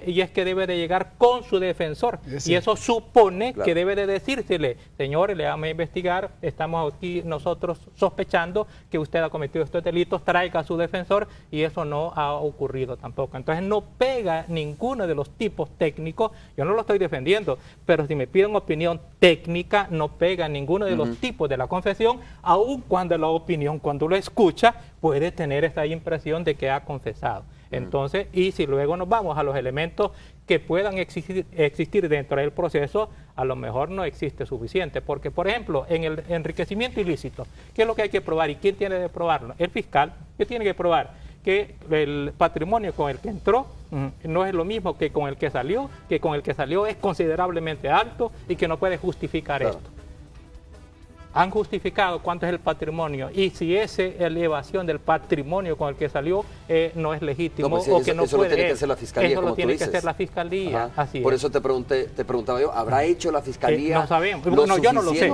y es que debe de llegar con su defensor. Y eso supone que debe de decírsele, señores, le vamos a investigar, estamos aquí nosotros sospechando que usted ha cometido estos delitos, traiga a su defensor, y eso no ha ocurrido tampoco. Entonces no pega ninguno de los tipos técnicos, yo no lo estoy defendiendo, pero si me piden opinión técnica, no pega ninguno de los tipos de la confesión, aun cuando la opinión, cuando lo escucha, puede tener esta impresión de que ha confesado. Entonces, y si luego nos vamos a los elementos que puedan existir dentro del proceso, a lo mejor no existe suficiente, porque por ejemplo, en el enriquecimiento ilícito, ¿qué es lo que hay que probar y quién tiene que probarlo? El fiscal, ¿qué tiene que probar? Que el patrimonio con el que entró no es lo mismo que con el que salió es considerablemente alto y que no puede justificar esto. Han justificado cuánto es el patrimonio y si esa elevación del patrimonio con el que salió no es legítimo o que no eso puede. Lo tiene que hacer la Fiscalía, eso como lo tiene tú dices. que hacer la Fiscalía. Así Por es. eso te preguntaba yo, ¿habrá hecho la Fiscalía no sabemos. yo no lo sé.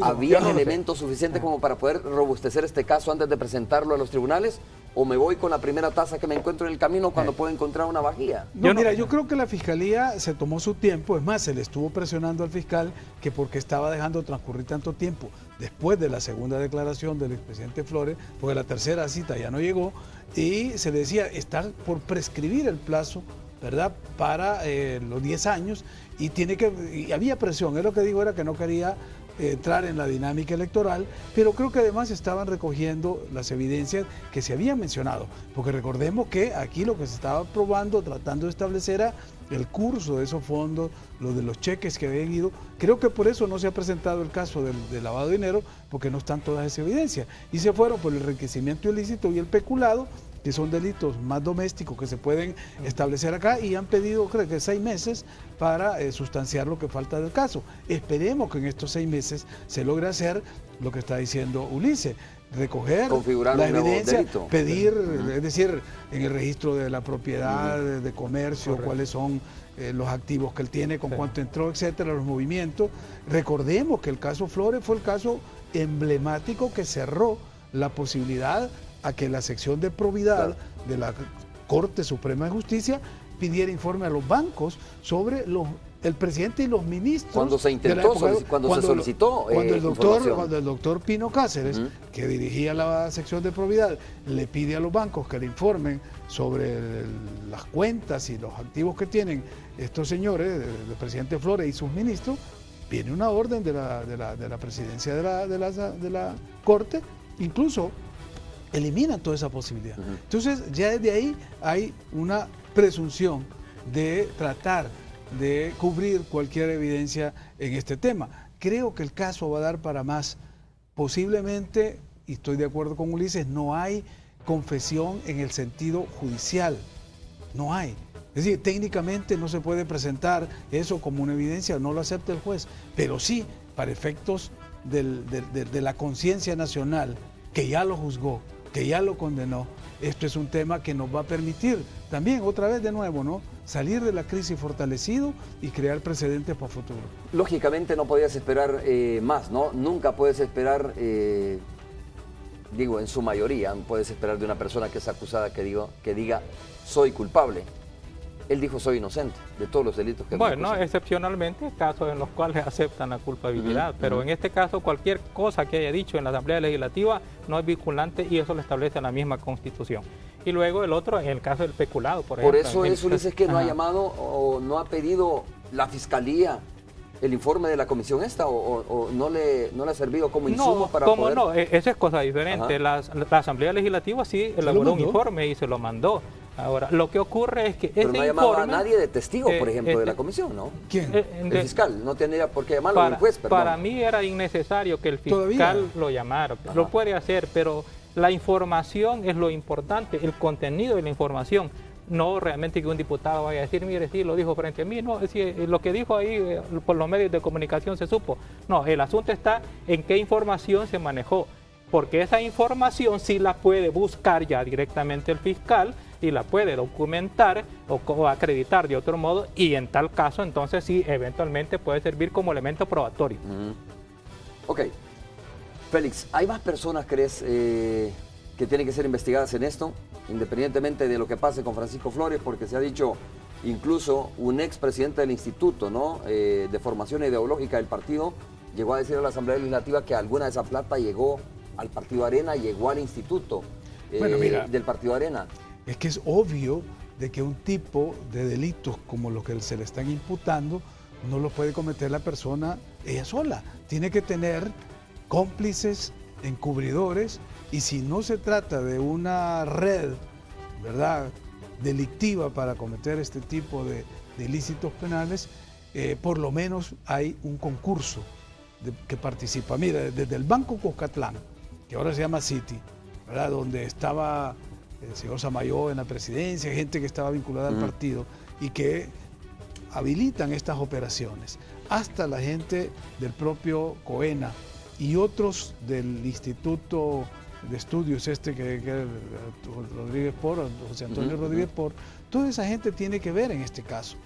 ¿Había elementos suficientes como para poder robustecer este caso antes de presentarlo a los tribunales? ¿O me voy con la primera taza que me encuentro en el camino cuando puedo encontrar una vajilla? Yo creo que la Fiscalía se tomó su tiempo, es más, se le estuvo presionando al fiscal que porque estaba dejando transcurrir tanto tiempo después de la segunda declaración del expresidente Flores, porque la tercera cita ya no llegó, y se le decía, está por prescribir el plazo, ¿verdad?, para los 10 años, y había presión, él lo que dijo era que no quería entrar en la dinámica electoral, pero creo que además estaban recogiendo las evidencias que se habían mencionado, porque recordemos que aquí lo que se estaba probando, tratando de establecer era el curso de esos fondos, lo de los cheques que habían ido. Creo que por eso no se ha presentado el caso del lavado de dinero, porque no están todas esas evidencias, y se fueron por el enriquecimiento ilícito y el peculado, que son delitos más domésticos que se pueden establecer acá, y han pedido, creo que 6 meses para sustanciar lo que falta del caso. Esperemos que en estos 6 meses se logre hacer lo que está diciendo Ulises, recoger la evidencia, pedir, es decir, en el registro de la propiedad, de comercio, correcto, cuáles son los activos que él tiene, con cuánto entró, etcétera, los movimientos. Recordemos que el caso Flores fue el caso emblemático que cerró la posibilidad a que la sección de probidad de la Corte Suprema de Justicia pidiera informe a los bancos sobre el presidente y los ministros. Cuando se intentó, cuando se solicitó cuando el doctor Pino Cáceres, que dirigía la sección de probidad, le pide a los bancos que le informen sobre las cuentas y los activos que tienen estos señores, el presidente Flores y sus ministros, viene una orden de la presidencia de la Corte, incluso eliminan toda esa posibilidad. Entonces ya desde ahí hay una presunción de tratar de cubrir cualquier evidencia en este tema. Creo que el caso va a dar para más. Posiblemente, y estoy de acuerdo con Ulises, no hay confesión en el sentido judicial. No hay. Es decir, técnicamente no se puede presentar eso como una evidencia, no lo acepta el juez, pero sí, para efectos de la conciencia nacional, que ya lo juzgó, que ya lo condenó, esto es un tema que nos va a permitir también, otra vez de nuevo, ¿no?, salir de la crisis fortalecido y crear precedentes para futuro. Lógicamente no podías esperar más, ¿no? Nunca puedes esperar, digo, en su mayoría, puedes esperar de una persona que es acusada que diga soy culpable. Él dijo soy inocente de todos los delitos que bueno, excepcionalmente casos en los cuales aceptan la culpabilidad, pero en este caso cualquier cosa que haya dicho en la Asamblea Legislativa no es vinculante y eso lo establece la misma Constitución. Y luego el otro, en el caso del peculado, por ejemplo. Por eso es, Ulises, que no ha llamado o no ha pedido la Fiscalía el informe de la comisión esta o no le ha servido como insumo para poder... No, esa es cosa diferente. La Asamblea Legislativa sí elaboró un informe y se lo mandó. Ahora, lo que ocurre es que pero no ha llamado a nadie de testigo, por ejemplo, de la comisión, ¿no? ¿Quién? El fiscal, no tendría por qué llamarlo, el juez, perdón. Para mí era innecesario que el fiscal lo llamara. Lo puede hacer, pero la información es lo importante, el contenido de la información. No realmente que un diputado vaya a decir, mire, sí, lo dijo frente a mí, no, es decir, lo que dijo ahí por los medios de comunicación se supo. No, el asunto está en qué información se manejó, porque esa información sí la puede buscar ya directamente el fiscal y la puede documentar o acreditar de otro modo, y en tal caso entonces sí, eventualmente puede servir como elemento probatorio. Ok. Félix, ¿hay más personas, crees, que tienen que ser investigadas en esto, independientemente de lo que pase con Francisco Flores? Porque se ha dicho incluso un expresidente del instituto, ¿no?, de formación ideológica del partido, llegó a decir a la Asamblea Legislativa que alguna de esa plata llegó al Partido Arena, llegó al instituto del Partido Arena. Es que es obvio de que un tipo de delitos como los que se le están imputando no los puede cometer la persona ella sola. Tiene que tener cómplices, encubridores, y si no se trata de una red, ¿verdad?, delictiva para cometer este tipo de ilícitos penales, por lo menos hay un concurso que participa. Mira, desde el Banco Cuscatlán, que ahora se llama Citi, ¿verdad?, donde estaba el señor Samayoa en la presidencia, gente que estaba vinculada al partido y que habilitan estas operaciones, hasta la gente del propio COENA y otros del Instituto de Estudios que Rodríguez Por, José Antonio Rodríguez Por, toda esa gente tiene que ver en este caso.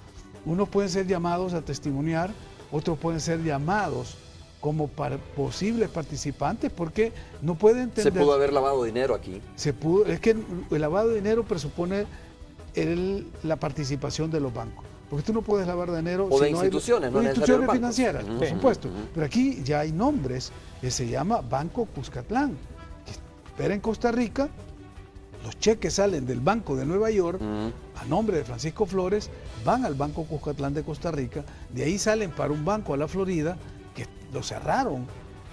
Unos pueden ser llamados a testimoniar, otros pueden ser llamados como posibles participantes, porque no pueden entender... Se pudo haber lavado dinero aquí. Es que el lavado de dinero presupone la participación de los bancos, porque tú no puedes lavar dinero o de instituciones, no instituciones financieras, por supuesto. Pero aquí ya hay nombres, que se llama Banco Cuscatlán, que opera en Costa Rica. Los cheques salen del Banco de Nueva York a nombre de Francisco Flores, van al Banco Cuscatlán de Costa Rica, de ahí salen para un banco a la Florida, que lo cerraron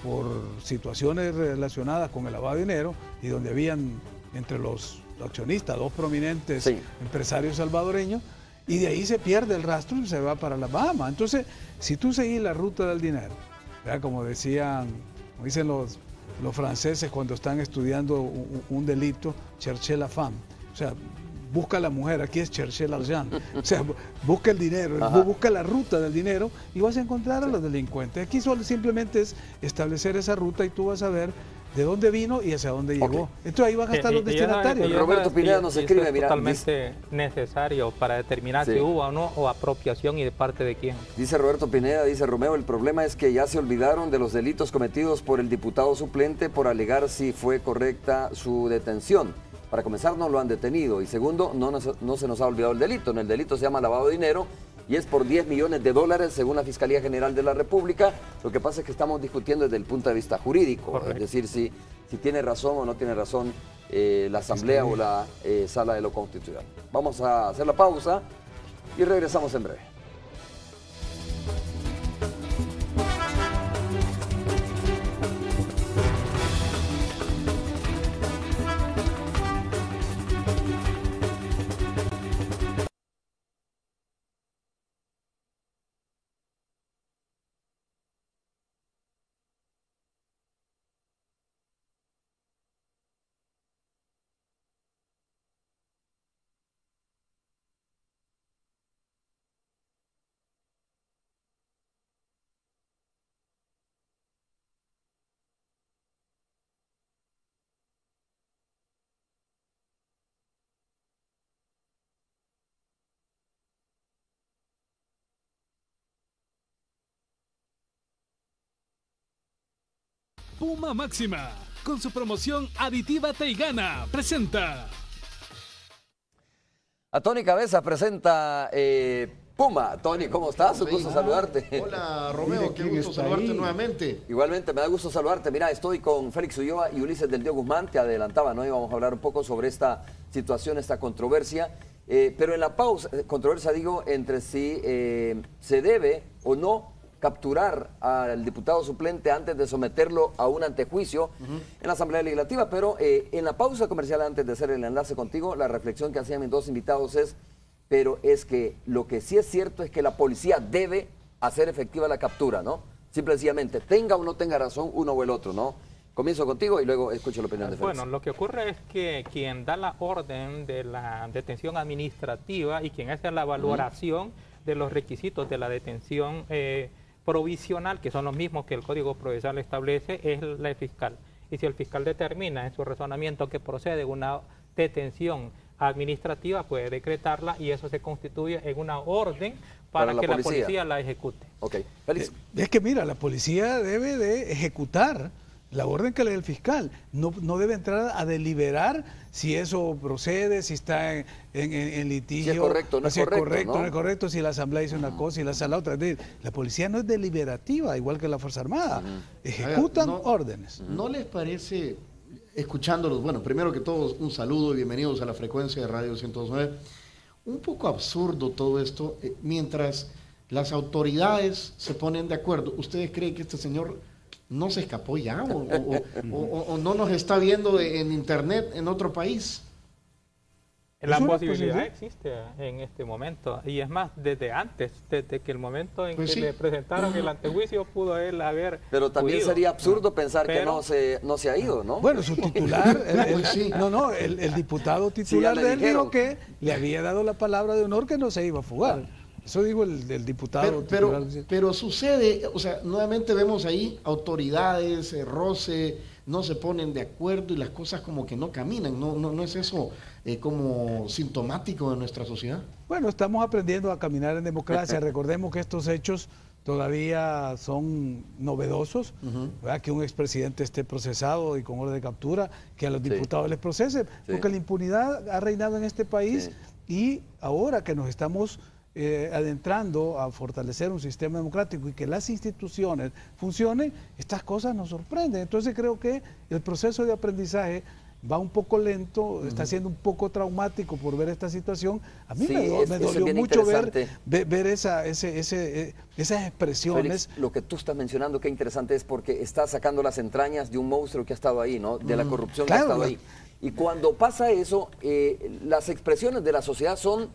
por situaciones relacionadas con el lavado de dinero y donde habían entre los accionistas 2 prominentes empresarios salvadoreños, y de ahí se pierde el rastro y se va para las Bahamas. Entonces, si tú seguís la ruta del dinero, ¿verdad? Como dicen los franceses cuando están estudiando un delito, chercher la femme, o sea, busca a la mujer, aquí es chercher l'argent, o sea, busca el dinero, busca la ruta del dinero y vas a encontrar a los delincuentes. Aquí solo simplemente es establecer esa ruta y tú vas a ver de dónde vino y hacia dónde llegó. Entonces ahí van a estar los destinatarios. Roberto Pineda nos escribe, mira, totalmente necesario para determinar si hubo o no, o apropiación y de parte de quién. Dice Roberto Pineda, dice Romeo, el problema es que ya se olvidaron de los delitos cometidos por el diputado suplente por alegar si fue correcta su detención. Para comenzar, no lo han detenido, y segundo, no se nos ha olvidado el delito. En el delito se llama lavado de dinero y es por $10 millones según la Fiscalía General de la República. Lo que pasa es que estamos discutiendo desde el punto de vista jurídico. Correcto. Es decir, si tiene razón o no tiene razón la Asamblea o la Sala de lo Constitucional. Vamos a hacer la pausa y regresamos en breve. Puma Máxima, con su promoción aditiva te gana, presenta. A Tony Cabeza presenta Puma. Tony, ¿cómo estás? Un gusto saludarte. Hola Romeo, qué gusto saludarte nuevamente. Igualmente, me da gusto saludarte. Mira, estoy con Félix Ulloa y Ulises del Dio Guzmán. Te adelantaba, ¿no? Y vamos a hablar un poco sobre esta situación, esta controversia. Pero en la pausa, controversia digo, entre si se debe o no capturar al diputado suplente antes de someterlo a un antejuicio en la Asamblea Legislativa, pero en la pausa comercial, antes de hacer el enlace contigo, la reflexión que hacían mis dos invitados es que lo que sí es cierto es que la policía debe hacer efectiva la captura, ¿no? Simple y sencillamente, tenga o no tenga razón uno o el otro, ¿no? Comienzo contigo y luego escucho la opinión de Félix. Bueno, lo que ocurre es que quien da la orden de la detención administrativa y quien hace la valoración de los requisitos de la detención provisional, que son los mismos que el Código Procesal establece, es el fiscal. Y si el fiscal determina en su razonamiento que procede una detención administrativa, puede decretarla y eso se constituye en una orden para que la policía la ejecute. Okay. Félix. Es que mira, la policía debe de ejecutar la orden que le dé el fiscal, no debe entrar a deliberar si eso procede, si está en litigio, si es correcto, no es correcto, no es correcto, si la Asamblea dice una cosa y la Sala otra. La policía no es deliberativa, igual que la Fuerza Armada, ejecutan órdenes. ¿No les parece, escuchándolos, bueno, primero que todo, un saludo y bienvenidos a la frecuencia de Radio 109, un poco absurdo todo esto, mientras las autoridades se ponen de acuerdo? ¿Ustedes creen que este señor no se escapó ya o no nos está viendo en internet en otro país? La posibilidad existe en este momento, y es más, desde antes, desde que el momento en que le presentaron el antejuicio pudo él haber Pero también huido. Sería absurdo pensar que no se ha ido, ¿no? Bueno, su titular, el diputado titular de él dijo que le había dado la palabra de honor que no se iba a fugar. Eso dijo el diputado. Pero sucede, o sea, nuevamente vemos ahí autoridades, roce, no se ponen de acuerdo y las cosas como que no caminan. ¿No es eso como sintomático de nuestra sociedad? Bueno, estamos aprendiendo a caminar en democracia. Recordemos que estos hechos todavía son novedosos, ¿verdad? Que un expresidente esté procesado y con orden de captura, que a los diputados les procesen, porque la impunidad ha reinado en este país y ahora que nos estamos adentrando a fortalecer un sistema democrático y que las instituciones funcionen, estas cosas nos sorprenden. Entonces creo que el proceso de aprendizaje va un poco lento, está siendo un poco traumático por ver esta situación. A mí Sí, me dolió mucho ver esas expresiones. Félix, lo que tú estás mencionando, qué interesante es porque está sacando las entrañas de un monstruo que ha estado ahí, ¿no? De la corrupción que ha estado ahí. Y cuando pasa eso, las expresiones de la sociedad son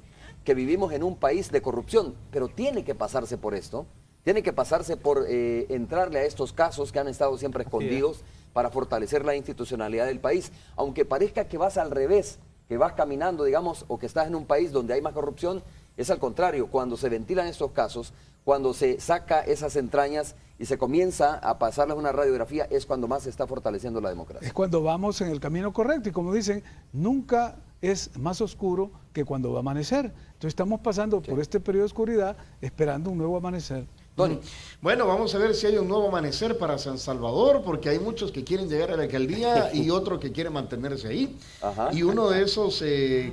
que vivimos en un país de corrupción, pero tiene que pasarse por esto, tiene que pasarse por entrarle a estos casos que han estado siempre escondidos para fortalecer la institucionalidad del país, aunque parezca que vas al revés, que vas caminando, digamos, o que estás en un país donde hay más corrupción, es al contrario, cuando se ventilan estos casos, cuando se saca esas entrañas y se comienza a pasarles una radiografía, es cuando más se está fortaleciendo la democracia. Es cuando vamos en el camino correcto y como dicen, nunca es más oscuro que cuando va a amanecer. Entonces estamos pasando por este periodo de oscuridad esperando un nuevo amanecer. Tony. Bueno, vamos a ver si hay un nuevo amanecer para San Salvador, porque hay muchos que quieren llegar a la alcaldía y otro que quiere mantenerse ahí. Y uno de esos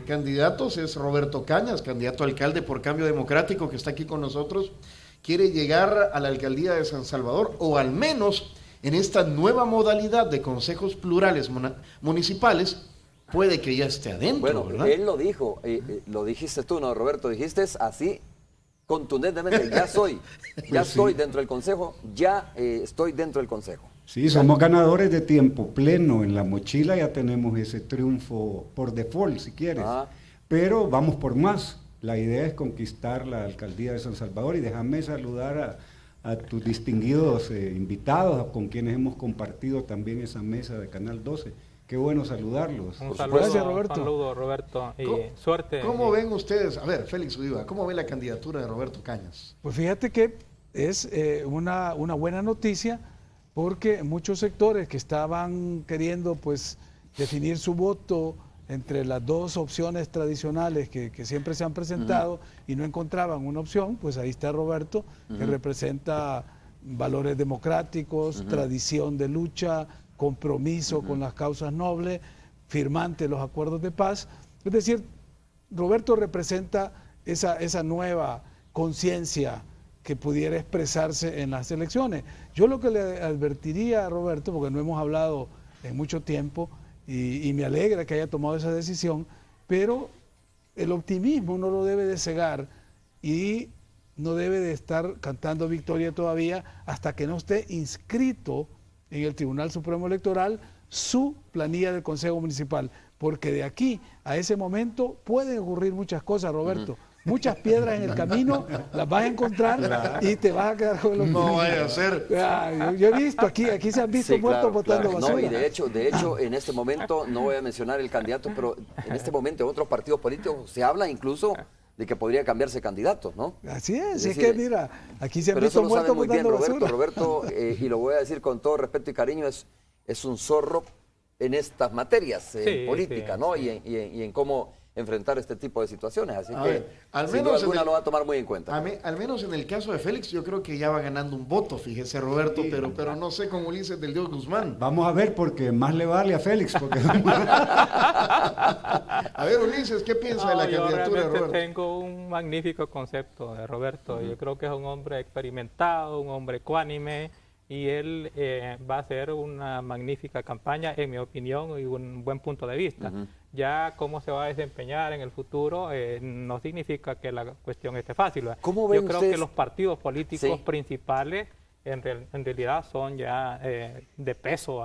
candidatos es Roberto Cañas, candidato a alcalde por Cambio Democrático, que está aquí con nosotros. Quiere llegar a la alcaldía de San Salvador, o al menos en esta nueva modalidad de consejos plurales municipales, puede que ya esté adentro, bueno, ¿verdad? Él lo dijo, lo dijiste tú, ¿no, Roberto? Dijiste así contundentemente, ya estoy dentro del consejo, estoy dentro del consejo. Sí, somos ganadores de tiempo pleno, en la mochila ya tenemos ese triunfo por default, si quieres, pero vamos por más. La idea es conquistar la alcaldía de San Salvador y déjame saludar a tus distinguidos invitados, con quienes hemos compartido también esa mesa de Canal 12. Qué bueno saludarlos. Un saludo, gracias, Roberto. Un saludo, Roberto, y suerte. ¿Cómo ven ustedes? A ver, Félix Ulloa, ¿cómo ven la candidatura de Roberto Cañas? Pues fíjate que es una buena noticia, porque muchos sectores que estaban queriendo pues definir su voto entre las dos opciones tradicionales que siempre se han presentado y no encontraban una opción, pues ahí está Roberto, que representa valores democráticos, tradición de lucha, compromiso con las causas nobles, firmante de los acuerdos de paz. Es decir, Roberto representa esa nueva conciencia que pudiera expresarse en las elecciones. Yo lo que le advertiría a Roberto, porque no hemos hablado en mucho tiempo, y me alegra que haya tomado esa decisión, pero el optimismo no lo debe de cegar y no debe de estar cantando victoria todavía hasta que no esté inscrito en el Tribunal Supremo Electoral su planilla del Consejo Municipal, porque de aquí a ese momento pueden ocurrir muchas cosas, Roberto. Muchas piedras en el camino, las vas a encontrar y te vas a quedar con los... No vaya a ser. Yo he visto, aquí se han visto muertos botando basura. No, y de hecho, en este momento, no voy a mencionar el candidato, pero en este momento en otros partidos políticos se habla incluso de que podría cambiarse candidato, ¿no? Así es que mira, aquí se han visto muertos botando basura. Roberto, y lo voy a decir con todo respeto y cariño, es un zorro en estas materias políticas, ¿no? Y en cómo enfrentar este tipo de situaciones, así que sin duda alguna lo va a tomar muy en cuenta. Al menos en el caso de Félix, yo creo que ya va ganando un voto, fíjese Roberto, pero no sé con Ulises del Dios Guzmán. Vamos a ver, porque más le vale a Félix. Porque... A ver, Ulises, ¿qué piensa de la candidatura de Roberto? Tengo un magnífico concepto de Roberto. Yo creo que es un hombre experimentado, un hombre ecuánime, y él va a hacer una magnífica campaña, en mi opinión, y un buen punto de vista. Ya cómo se va a desempeñar en el futuro no significa que la cuestión esté fácil. ¿Cómo ven Yo creo ustedes? que los partidos políticos principales en realidad son ya de peso,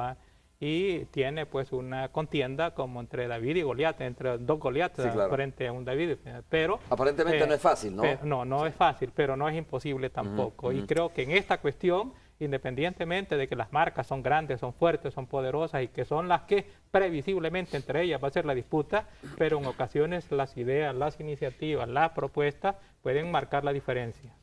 y tiene pues una contienda como entre David y Goliat, entre dos Goliat frente a un David, pero aparentemente no es fácil, ¿no? No es fácil, pero no es imposible tampoco. Y creo que en esta cuestión, independientemente de que las marcas son grandes, son fuertes, son poderosas y que son las que previsiblemente entre ellas va a ser la disputa, pero en ocasiones las ideas, las iniciativas, las propuestas pueden marcar la diferencia.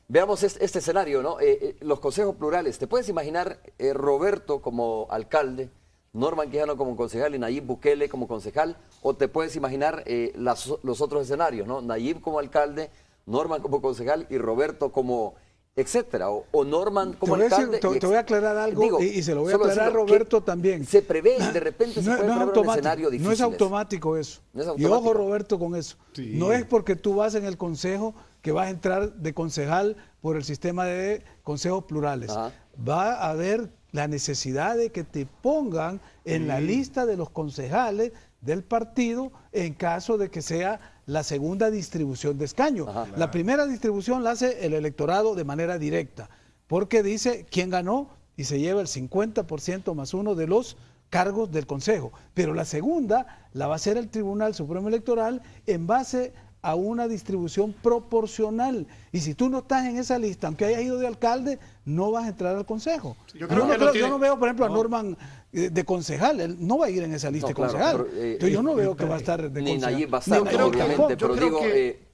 Veamos este escenario, ¿no? Los consejos plurales. ¿Te puedes imaginar Roberto como alcalde, Norman Quijano como concejal y Nayib Bukele como concejal? ¿O te puedes imaginar los otros escenarios, ¿no? Nayib como alcalde, Norman como concejal y Roberto como etcétera, o Norman como alcalde. Te voy a aclarar algo, y se lo voy a aclarar a Roberto también. Se prevé, de repente se puede prever un escenario difícil. No es automático eso. Y ojo, Roberto, con eso. Sí. No es porque tú vas en el consejo que vas a entrar de concejal por el sistema de consejos plurales. Va a haber la necesidad de que te pongan en la lista de los concejales del partido en caso de que sea la segunda distribución de escaños. La primera distribución la hace el electorado de manera directa, porque dice quién ganó y se lleva el 50% más uno de los cargos del Consejo. Pero la segunda la va a hacer el Tribunal Supremo Electoral en base a una distribución proporcional. Y si tú no estás en esa lista, aunque hayas ido de alcalde, no vas a entrar al Consejo. Yo no veo, por ejemplo, a Norman de concejal, él no va a ir en esa lista de concejal. Pero, yo no veo que va a estar de concejal. Ni Nayib va a estar, obviamente, pero digo,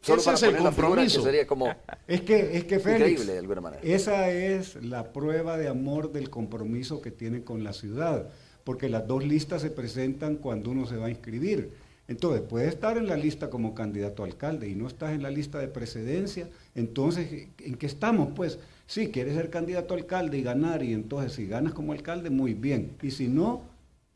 solo para poner la figura que sería como es que Félix, increíble de alguna manera. Esa es la prueba de amor del compromiso que tiene con la ciudad, porque las dos listas se presentan cuando uno se va a inscribir. Entonces, puedes estar en la lista como candidato a alcalde y no estás en la lista de precedencia, entonces, ¿en qué estamos? Pues, sí, quieres ser candidato a alcalde y ganar, y entonces si ganas como alcalde, muy bien. Y si no,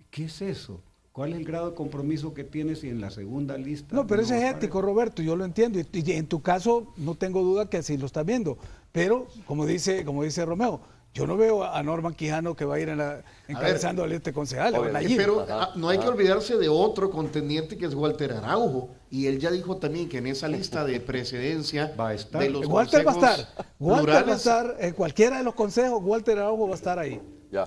¿qué es eso? ¿Cuál es el grado de compromiso que tienes si en la segunda lista? No, pero eso es ético, Roberto, yo lo entiendo. Y en tu caso, no tengo duda que así lo estás viendo. Pero, como dice Romeo, yo no veo a Norman Quijano que va a ir encabezando la lista de concejales. Pero no hay que olvidarse de otro contendiente que es Walter Araujo. Y él ya dijo también que en esa lista de presidencia va a estar. De los Walter va a estar. Walter va a estar en cualquiera de los consejos. Walter Araujo va a estar ahí. Ya.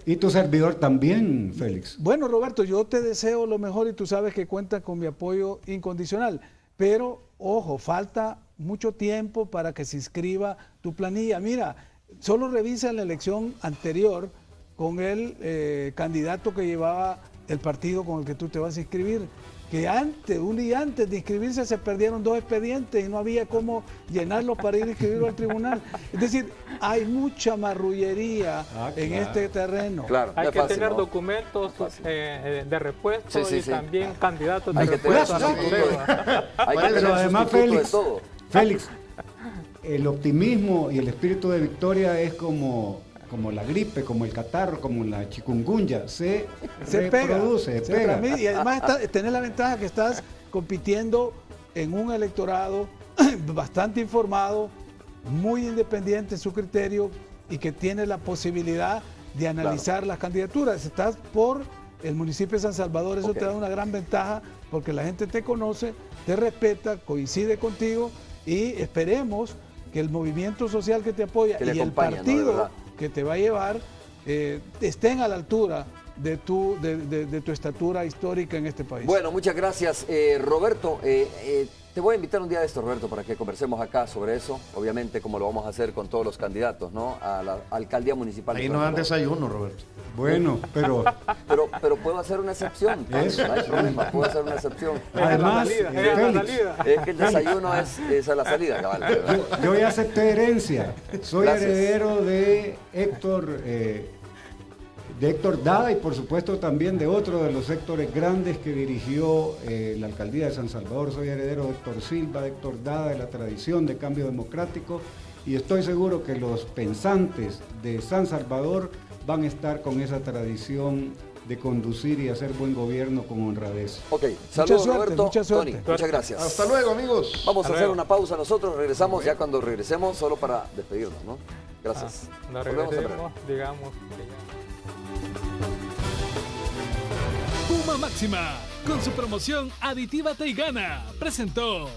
¿Y tu servidor también, Félix? Bueno, Roberto, yo te deseo lo mejor y tú sabes que cuentas con mi apoyo incondicional. Pero, ojo, falta mucho tiempo para que se inscriba tu planilla. Mira, solo revisa la elección anterior con el candidato que llevaba el partido con el que tú te vas a inscribir, que un día antes de inscribirse se perdieron 2 expedientes y no había cómo llenarlos para ir a inscribirlo al tribunal. Es decir, hay mucha marrullería en este terreno. Claro, hay que fácil, tener documentos de repuesto y también candidatos de repuesto. Pero además, Félix, el optimismo y el espíritu de victoria es como la gripe, como el catarro, como la chikungunya, se reproduce, pega. Y además tenés la ventaja que estás compitiendo en un electorado bastante informado, muy independiente en su criterio y que tiene la posibilidad de analizar las candidaturas. Estás por el municipio de San Salvador, eso te da una gran ventaja porque la gente te conoce, te respeta, coincide contigo y esperemos que el movimiento social que te apoya y el partido que te va a llevar estén a la altura de tu estatura histórica en este país. Bueno, muchas gracias, Roberto. Te voy a invitar un día de esto, Roberto, para que conversemos acá sobre eso, obviamente como lo vamos a hacer con todos los candidatos, ¿no? A la alcaldía municipal. Ahí no dan desayuno, Roberto. Bueno, pero puedo hacer una excepción. No hay problema, puedo hacer una excepción. Además, es que el desayuno es a la salida, cabal. Yo ya acepté herencia. Soy heredero de Héctor Dada y por supuesto también de otro de los sectores grandes que dirigió la alcaldía de San Salvador. Soy heredero de Héctor Silva, de Héctor Dada, de la tradición de cambio democrático y estoy seguro que los pensantes de San Salvador van a estar con esa tradición de conducir y hacer buen gobierno con honradez. Ok, saludos Roberto, Tony, muchas gracias. Hasta luego, amigos. Vamos a hacer una pausa nosotros, regresamos ya cuando regresemos, solo para despedirnos, ¿no? Gracias. No regresemos, digamos Puma Máxima, con su promoción Aditiva Teigana, presentó.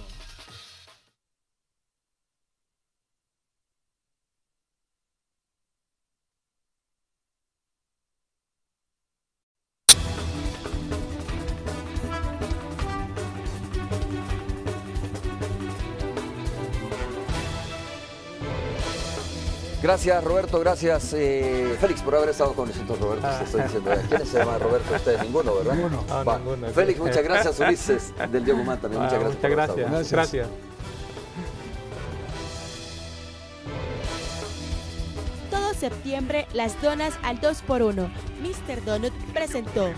Gracias, Roberto, gracias, Félix, por haber estado con nosotros, Roberto. Te estoy diciendo, ¿quién se llama Roberto? Ustedes, ninguno, ¿verdad? Ninguno. Félix, muchas gracias, Ulises, del Diego Guzmán también, muchas gracias. Muchas gracias. Todo septiembre, las donas al 2x1. Mr. Donut presentó.